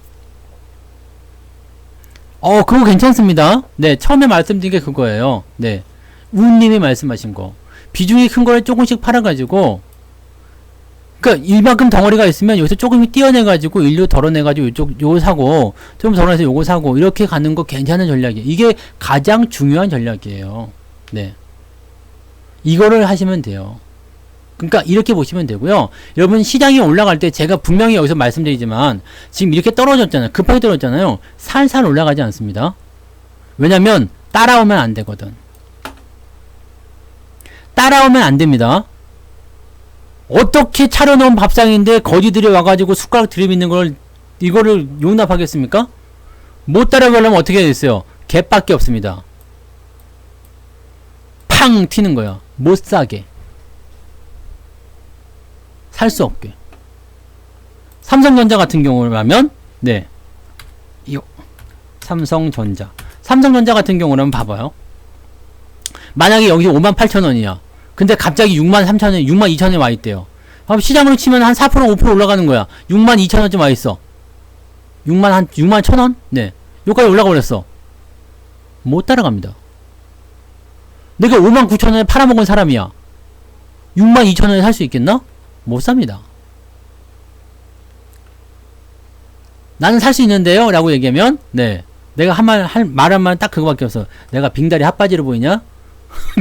S1: 그거 괜찮습니다. 네, 처음에 말씀드린 게 그거예요. 네. 우님이 말씀하신 거. 비중이 큰 거를 조금씩 팔아가지고, 그니까, 이만큼 덩어리가 있으면 여기서 조금씩 띄어내가지고, 인류 덜어내가지고, 요거 사고, 좀 덜어내서 요거 사고, 이렇게 가는 거 괜찮은 전략이에요. 이게 가장 중요한 전략이에요. 네. 이거를 하시면 돼요. 그러니까 이렇게 보시면 되고요. 여러분 시장이 올라갈 때 제가 분명히 여기서 말씀드리지만 지금 이렇게 떨어졌잖아요. 급하게 떨어졌잖아요. 살살 올라가지 않습니다. 왜냐면 따라오면 안 되거든. 따라오면 안 됩니다. 어떻게 차려놓은 밥상인데 거지들이 와가지고 숟가락 들이미는 걸 이거를 용납하겠습니까? 못 따라가려면 어떻게 해야 됐어요? 개밖에 없습니다. 팡 튀는 거야. 못 사게. 살 수 없게. 삼성전자 같은 경우라면 네. 이거 삼성전자 같은 경우라면 봐봐요. 만약에 여기 58,000원이야. 근데 갑자기 63,000원, 62,000원에 와 있대요. 시장으로 치면 한 4%, 5% 올라가는 거야. 62,000원쯤 와 있어. 61,000원? 네. 여기까지 올라가 버렸어. 못 따라갑니다. 내가 59,000원에 팔아먹은 사람이야. 62,000원에 살 수 있겠나? 못 삽니다. 나는 살 수 있는데요? 라고 얘기하면, 네. 내가 말하면 딱 그거밖에 없어. 내가 빙다리 핫바지로 보이냐?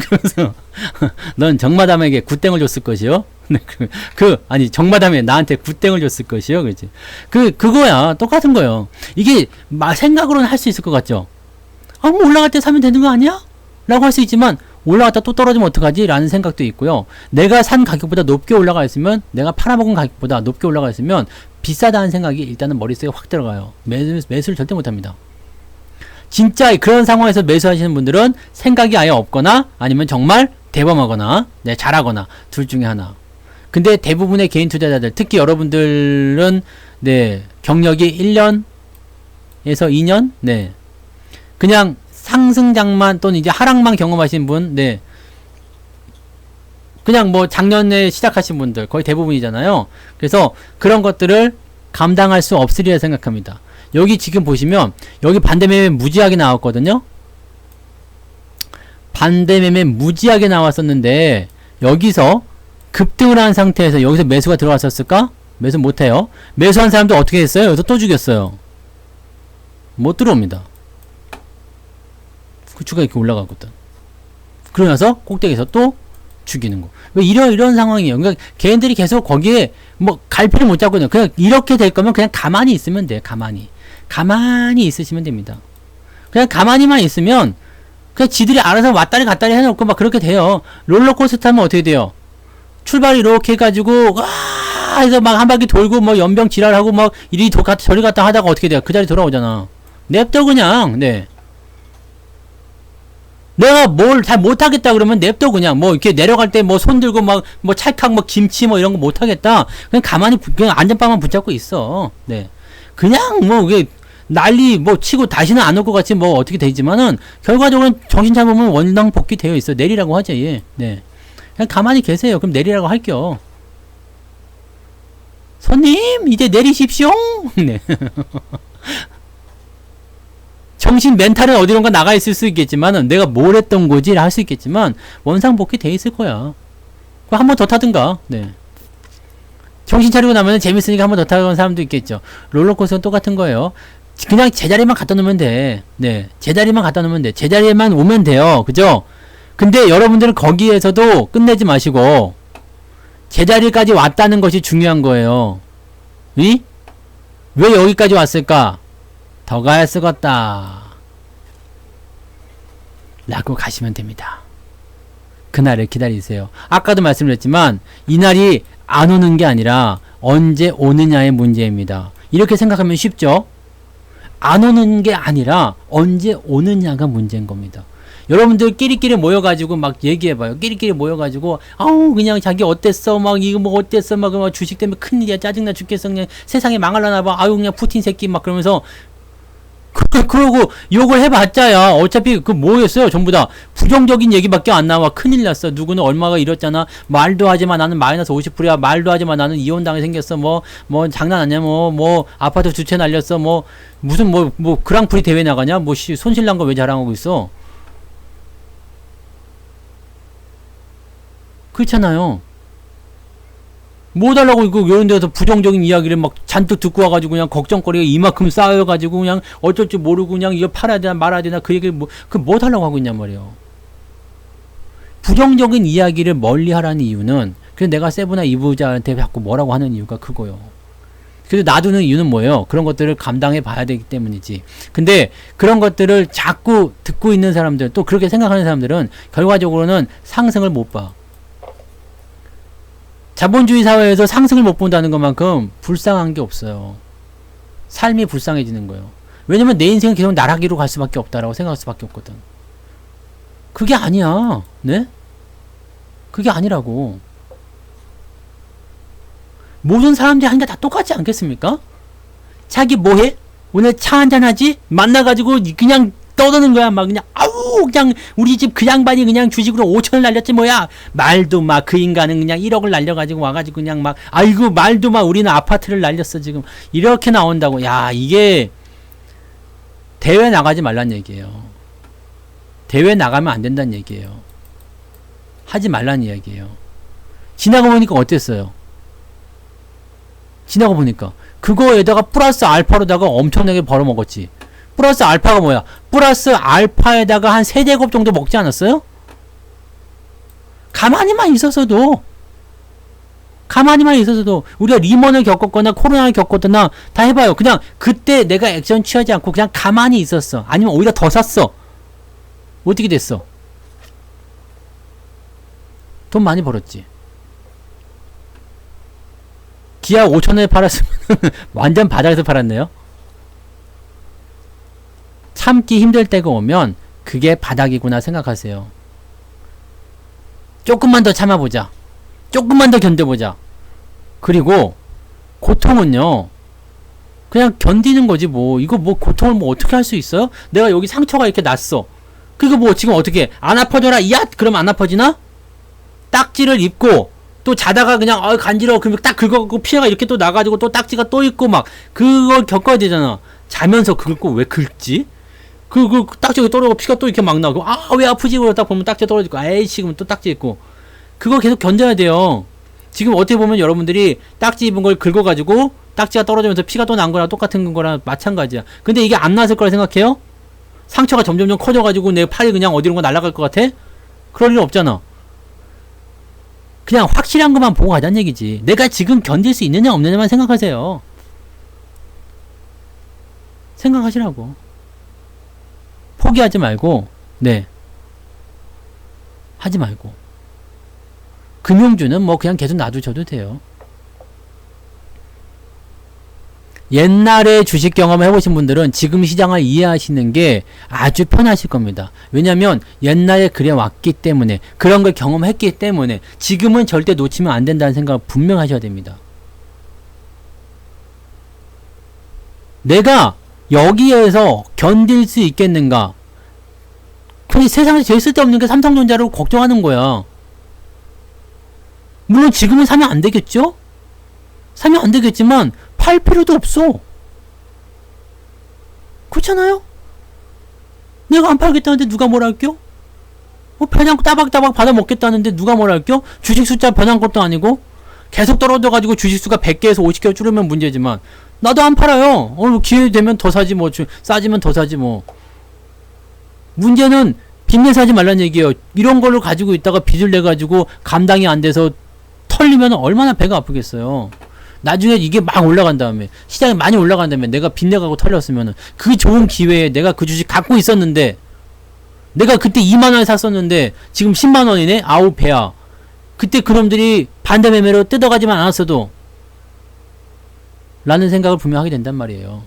S1: 그래서, 넌 정마담에게 굿땡을 줬을 것이요? 네, 아니, 정마담이 나한테 굿땡을 줬을 것이요? 그렇지. 그거야. 똑같은 거요. 이게, 생각으로는 할 수 있을 것 같죠? 아, 뭐 올라갈 때 사면 되는 거 아니야? 라고 할 수 있지만, 올라갔다 또 떨어지면 어떡하지? 라는 생각도 있고요. 내가 산 가격보다 높게 올라가 있으면, 내가 팔아먹은 가격보다 높게 올라가 있으면, 비싸다는 생각이 일단은 머릿속에 확 들어가요. 매수를 절대 못합니다. 진짜 그런 상황에서 매수하시는 분들은 생각이 아예 없거나 아니면 정말 대범하거나 네, 잘하거나 둘 중에 하나. 근데 대부분의 개인 투자자들, 특히 여러분들은 네, 경력이 1년에서 2년? 네. 그냥 상승장만 또는 이제 하락만 경험하신 분, 네. 그냥 뭐 작년에 시작하신 분들 거의 대부분이잖아요. 그래서 그런 것들을 감당할 수 없으리라 생각합니다. 여기 지금 보시면 여기 반대매매 무지하게 나왔거든요. 반대매매 무지하게 나왔었는데 여기서 급등을 한 상태에서 여기서 매수가 들어왔었을까? 매수 못해요. 매수한 사람도 어떻게 했어요? 여기서 또 죽였어요. 못 들어옵니다. 주가 이렇게 올라가거든. 그러고 나서 꼭대기에서 또 죽이는 거. 왜 이런 상황이에요. 그러니까 개인들이 계속 거기에 뭐 갈피를 못 잡거든요. 그냥 이렇게 될 거면 그냥 가만히 있으면 돼요. 가만히 있으시면 됩니다. 그냥 가만히만 있으면 그냥 지들이 알아서 왔다리 갔다리 해놓고 막 그렇게 돼요. 롤러코스터 하면 어떻게 돼요? 출발 이렇게 해가지고 해서 막 한 바퀴 돌고 뭐 연병 지랄하고 막 이리 저리 갔다 하다가 어떻게 돼요? 그 자리 돌아오잖아. 냅둬 그냥. 네. 내가 뭘 잘 못하겠다 그러면 냅둬 그냥. 뭐 이렇게 내려갈 때 뭐 손 들고 막 뭐 찰칵 뭐 김치 뭐 이런 거 못하겠다. 그냥 가만히 그냥 안전빵만 붙잡고 있어. 네. 그냥 뭐 이게 난리 뭐 치고 다시는 안 올 것 같이 뭐 어떻게 되지만은 결과적으로는 정신 차리면 원당 복귀 되어 있어. 내리라고 하죠. 예. 네. 그냥 가만히 계세요. 그럼 내리라고 할게요. 손님 이제 내리십시오. 네. 정신 멘탈은 어디론가 나가 있을 수 있겠지만은 내가 뭘 했던 거지 할 수 있겠지만 원상복귀 돼 있을 거야. 그거 한 번 더 타든가. 네. 정신 차리고 나면은 재밌으니까 한 번 더 타는 사람도 있겠죠. 롤러코스터는 똑같은 거예요. 그냥 제자리만 갖다 놓으면 돼. 네. 제자리만 갖다 놓으면 돼. 제자리에만 오면 돼요. 그죠? 근데 여러분들은 거기에서도 끝내지 마시고 제자리까지 왔다는 것이 중요한 거예요. 왜 여기까지 왔을까? 더 가야 쓰겄다. 라고 가시면 됩니다. 그날을 기다리세요. 아까도 말씀드렸지만 이날이 안 오는 게 아니라 언제 오느냐의 문제입니다. 이렇게 생각하면 쉽죠? 안 오는 게 아니라 언제 오느냐가 문제인 겁니다. 여러분들 끼리끼리 모여가지고 막 얘기해봐요. 끼리끼리 모여가지고 아우 그냥 자기 어땠어 막 이거 뭐 어땠어 막 주식 때문에 큰일이야 짜증나 죽겠어 그냥 세상에 망할라나봐 아유 그냥 푸틴 새끼 막 그러면서 그러고 욕을 해봤자야 어차피 그 뭐였어요 전부 다 부정적인 얘기밖에 안 나와. 큰일 났어 누구는 얼마가 이렇잖아 말도 하지마 나는 마이너스 50%야 말도 하지마 나는 이혼당해 생겼어 뭐 장난 아니야 뭐 아파트 두 채 날렸어 뭐 무슨 뭐 그랑프리 대회 나가냐 뭐 손실난 거 왜 자랑하고 있어. 그렇잖아요. 뭐 달라고 이거 이런 데서 부정적인 이야기를 막 잔뜩 듣고 와가지고 그냥 걱정거리가 이만큼 쌓여가지고 그냥 어쩔 줄 모르고 그냥 이거 팔아야 되나 말아야 되나 그 얘기를 뭐 달라고 하고 있냔 말이에요. 부정적인 이야기를 멀리 하라는 이유는 그래서 내가 세부나 이부자한테 자꾸 뭐라고 하는 이유가 그거요. 그래서 놔두는 이유는 뭐예요? 그런 것들을 감당해 봐야 되기 때문이지. 근데 그런 것들을 자꾸 듣고 있는 사람들 또 그렇게 생각하는 사람들은 결과적으로는 상승을 못 봐. 자본주의 사회에서 상승을 못 본다는 것만큼 불쌍한 게 없어요. 삶이 불쌍해지는 거예요. 왜냐면 내 인생은 계속 나락으로 갈 수밖에 없다라고 생각할 수밖에 없거든. 그게 아니야. 네? 그게 아니라고. 모든 사람들이 하는 게 다 똑같지 않겠습니까? 자기 뭐해? 오늘 차 한잔 하지? 만나가지고 그냥 떠드는 거야. 막 그냥 아우 그냥 우리 집 그 양반이 그냥 주식으로 5천을 날렸지 뭐야. 말도 막 그 인간은 그냥 1억을 날려가지고 와가지고 그냥 막 아이고 말도 막 우리는 아파트를 날렸어 지금. 이렇게 나온다고. 야 이게 대회 나가지 말란 얘기예요. 대회 나가면 안 된다는 얘기예요. 하지 말라는 이야기예요. 지나가 보니까 어땠어요? 지나가 보니까 그거에다가 플러스 알파로다가 엄청나게 벌어먹었지. 플러스 알파가 뭐야? 플러스 알파에다가 한 3제곱 정도 먹지 않았어요? 가만히만 있었어도 우리가 리먼을 겪었거나 코로나를 겪었거나 다 해봐요. 그냥 그때 내가 액션 취하지 않고 그냥 가만히 있었어. 아니면 오히려 더 샀어. 어떻게 됐어? 돈 많이 벌었지. 기아 5,000원에 팔았으면 완전 바닥에서 팔았네요. 참기 힘들 때가 오면 그게 바닥이구나 생각하세요. 조금만 더 참아보자. 조금만 더 견뎌보자. 그리고 고통은요, 그냥 견디는 거지 뭐. 이거 뭐 고통을 뭐 어떻게 할 수 있어요? 내가 여기 상처가 이렇게 났어. 그거 뭐 지금 어떻게 안 아파져라 이앗 그러면 안 아파지나? 딱지를 입고 또 자다가 그냥 간지러워 그러면 딱 긁어갖고 피해가 이렇게 또 나가지고 또 딱지가 또 있고 막 그걸 겪어야 되잖아. 자면서 긁고 왜 긁지? 그 딱지가 떨어지고 피가 또 이렇게 막 나고 왜 아프지? 그러고 딱 보면 딱지 떨어지고 에이씨 그러면 또 딱지 있고 그거 계속 견뎌야 돼요. 지금 어떻게 보면 여러분들이 딱지 입은 걸 긁어가지고 딱지가 떨어지면서 피가 또 난 거랑 똑같은 거랑 마찬가지야. 근데 이게 안 났을 거라 생각해요? 상처가 점점점 커져가지고 내 팔이 그냥 어디론가 날아갈 것 같아? 그럴 일 없잖아. 그냥 확실한 것만 보고 가자는 얘기지. 내가 지금 견딜 수 있느냐 없느냐만 생각하세요. 생각하시라고. 포기하지 말고, 네. 하지 말고. 금융주는 뭐 그냥 계속 놔두셔도 돼요. 옛날에 주식 경험을 해보신 분들은 지금 시장을 이해하시는 게 아주 편하실 겁니다. 왜냐면 옛날에 그래 왔기 때문에 그런 걸 경험했기 때문에 지금은 절대 놓치면 안 된다는 생각을 분명 하셔야 됩니다. 내가 여기에서 견딜 수 있겠는가? 그냥 세상에 제일 쓸데없는 게 삼성전자를 걱정하는 거야. 물론 지금은 사면 안 되겠죠? 사면 안 되겠지만 팔 필요도 없어. 그렇잖아요? 내가 안 팔겠다는데 누가 뭐라 할겨? 배당 따박따박 받아 먹겠다는데 누가 뭐라 할겨? 주식 숫자 변한 것도 아니고 계속 떨어져가지고 주식수가 100개에서 50개 줄으면 문제지만 나도 안 팔아요. 기회 되면 더 사지 뭐. 싸지면 더 사지 뭐. 문제는 빚내 사지 말란 얘기예요. 이런 걸로 가지고 있다가 빚을 내가지고 감당이 안 돼서 털리면 얼마나 배가 아프겠어요. 나중에 이게 막 올라간 다음에 시장이 많이 올라간 다음에 내가 빚내가고 털렸으면은 그 좋은 기회에 내가 그 주식 갖고 있었는데 내가 그때 2만원에 샀었는데 지금 10만원이네? 아우 배야. 그때 그놈들이 반대 매매로 뜯어가지만 않았어도 라는 생각을 분명 하게 된단 말이에요.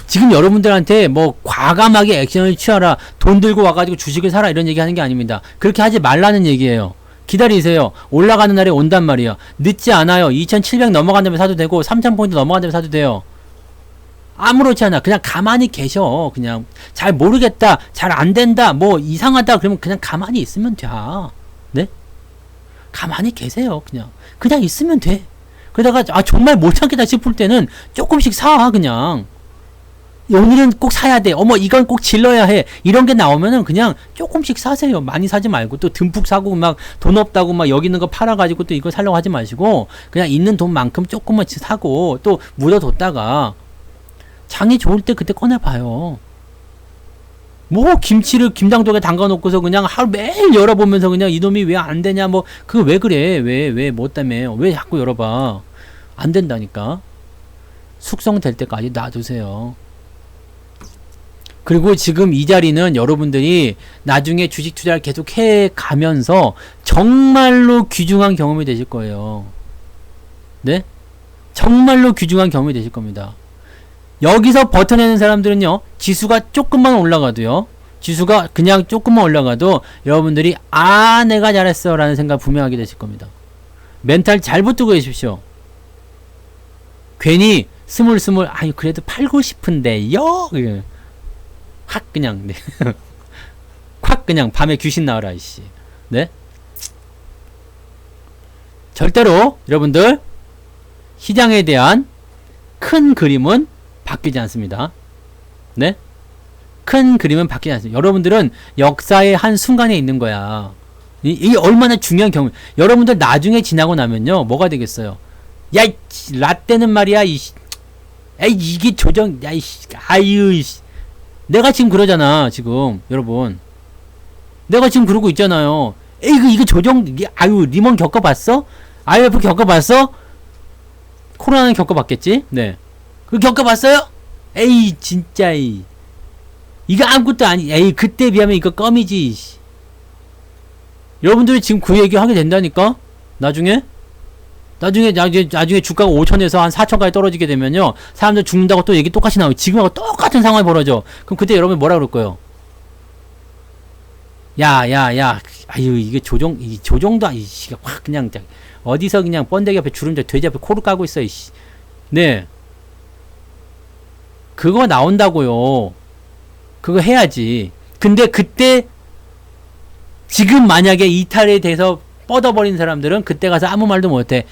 S1: 지금 여러분들한테 뭐 과감하게 액션을 취하라, 돈 들고 와가지고 주식을 사라 이런 얘기 하는 게 아닙니다. 그렇게 하지 말라는 얘기예요. 기다리세요. 올라가는 날이 온단 말이야. 늦지 않아요. 2700 넘어간 다음에 사도 되고 3000포인트 넘어간 다음에 사도 돼요. 아무렇지 않아. 그냥 가만히 계셔. 그냥 잘 모르겠다, 잘 안된다, 뭐 이상하다 그러면 그냥 가만히 있으면 돼. 네? 가만히 계세요. 그냥 있으면 돼. 그러다가 정말 못 참겠다 싶을 때는 조금씩 사. 그냥 오늘은 꼭 사야 돼. 이건 꼭 질러야 해. 이런 게 나오면은 그냥 조금씩 사세요. 많이 사지 말고 또 듬뿍 사고 막 돈 없다고 막 여기 있는 거 팔아가지고 또 이거 살려고 하지 마시고 그냥 있는 돈만큼 조금만 사고 또 묻어뒀다가 장이 좋을 때 그때 꺼내봐요. 뭐 김치를 김장독에 담가놓고서 그냥 하루 매일 열어보면서 그냥 이놈이 왜 안 되냐 뭐 그거 왜 그래? 왜 뭐 때문에 왜 자꾸 열어봐? 안 된다니까. 숙성될 때까지 놔두세요. 그리고 지금 이 자리는 여러분들이 나중에 주식 투자를 계속 해 가면서 정말로 귀중한 경험이 되실 거예요. 네? 정말로 귀중한 경험이 되실 겁니다. 여기서 버텨내는 사람들은요, 지수가 조금만 올라가도요, 지수가 그냥 조금만 올라가도 여러분들이 내가 잘했어 라는 생각 분명하게 되실 겁니다. 멘탈 잘 붙들고 계십시오. 괜히 스물스물 그래도 팔고 싶은데요. 확 그냥 네. 확 그냥 밤에 귀신 나와라 이씨. 네? 절대로 여러분들 시장에 대한 큰 그림은 바뀌지 않습니다. 네? 큰 그림은 바뀌지 않습니다. 여러분들은 역사의 한 순간에 있는 거야. 이게 얼마나 중요한 경우. 여러분들 나중에 지나고 나면요, 뭐가 되겠어요? 야, 라떼는 말이야, 에이, 이게 조정, 야, 아유, 내가 지금 그러잖아, 지금, 여러분. 내가 지금 그러고 있잖아요. 에이, 이거 조정, 아유, 리먼 겪어봤어? IMF 겪어봤어? 코로나는 겪어봤겠지? 네. 그거 겪어봤어요? 에이, 진짜, 이거 아무것도 아니, 에이, 그때 비하면 이거 껌이지, 여러분들이 지금 그 얘기 하게 된다니까? 나중에 주가가 5천에서 한 4천까지 떨어지게 되면요, 사람들 죽는다고 또 얘기 똑같이 나오고, 지금하고 똑같은 상황이 벌어져. 그럼 그때 여러분 뭐라 그럴 거예요? 야, 아유, 이게 조정도, 확 그냥, 어디서 그냥 번데기 앞에 주름자 돼지 앞에 코를 까고 있어, 이씨. 네. 그거 나온다고요. 그거 해야지. 근데 그때, 지금 만약에 이탈에 대해서 뻗어버린 사람들은 그때 가서 아무 말도 못해.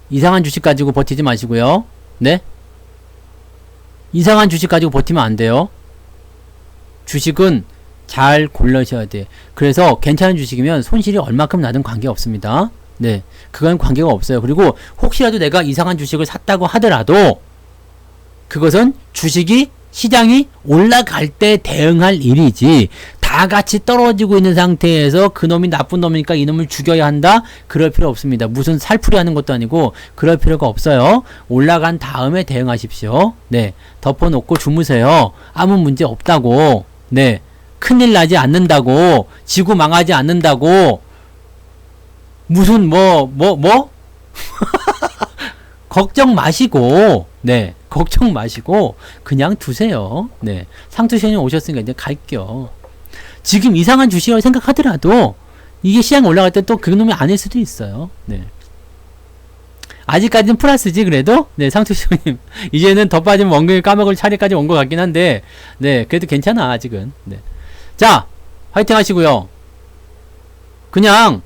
S1: 이상한 주식 가지고 버티지 마시고요. 네? 이상한 주식 가지고 버티면 안 돼요. 주식은 잘 골라셔야 돼. 그래서 괜찮은 주식이면 손실이 얼마큼 나든 관계없습니다. 네. 그건 관계가 없어요. 그리고 혹시라도 내가 이상한 주식을 샀다고 하더라도 그것은 주식이 시장이 올라갈 때 대응할 일이지, 다 같이 떨어지고 있는 상태에서 그놈이 나쁜 놈이니까 이놈을 죽여야 한다? 그럴 필요 없습니다. 무슨 살풀이 하는 것도 아니고 그럴 필요가 없어요. 올라간 다음에 대응하십시오. 네. 덮어놓고 주무세요. 아무 문제 없다고. 네. 큰일 나지 않는다고. 지구 망하지 않는다고. 무슨 걱정 마시고, 네. 걱정 마시고, 그냥 두세요. 네. 상투시님 오셨으니까 이제 갈게요. 지금 이상한 주식을 생각하더라도, 이게 시장 올라갈 때 또 그놈이 아닐 수도 있어요. 네. 아직까지는 플러스지, 그래도? 네, 상투시님. 이제는 더 빠지면 원금을 까먹을 차례까지 온 것 같긴 한데, 네. 그래도 괜찮아, 아직은. 네. 자, 화이팅 하시고요. 그냥,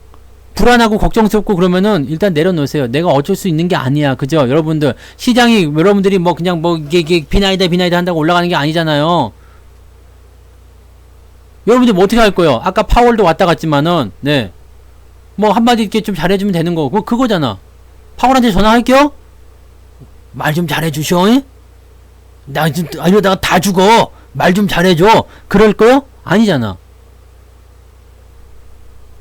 S1: 불안하고 걱정스럽고 그러면은 일단 내려놓으세요. 내가 어쩔 수 있는 게 아니야. 그죠? 여러분들. 시장이 여러분들이 그냥 이게 비나이다 한다고 올라가는 게 아니잖아요. 여러분들 뭐 어떻게 할 거예요? 아까 파월도 왔다 갔지만은, 네. 한마디 이렇게 좀 잘해주면 되는 거고, 그거잖아. 파월한테 전화할게요? 말 좀 잘해주셔, 이러다가 다 죽어. 말 좀 잘해줘. 그럴 거요? 아니잖아.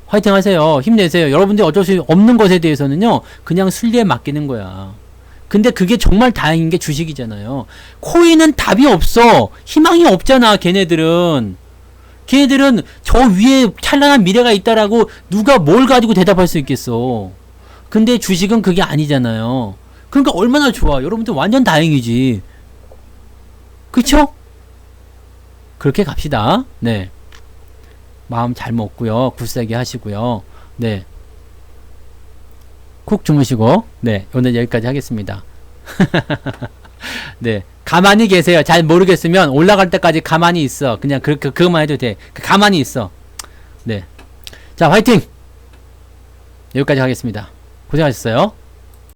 S1: 화이팅 하세요. 힘내세요. 여러분들이 어쩔 수 없는 것에 대해서는요, 그냥 순리에 맡기는 거야. 근데 그게 정말 다행인 게 주식이잖아요. 코인은 답이 없어. 희망이 없잖아, 걔네들은. 걔네들은 저 위에 찬란한 미래가 있다라고 누가 뭘 가지고 대답할 수 있겠어. 근데 주식은 그게 아니잖아요. 그러니까 얼마나 좋아. 여러분들 완전 다행이지. 그쵸? 그렇게 갑시다. 네. 마음 잘 먹고요. 굳세게 하시고요. 네. 쿡 주무시고, 네. 오늘 여기까지 하겠습니다. 네. 가만히 계세요. 잘 모르겠으면 올라갈 때까지 가만히 있어. 그냥 그것만 해도 돼. 가만히 있어. 네. 자, 화이팅! 여기까지 하겠습니다. 고생하셨어요.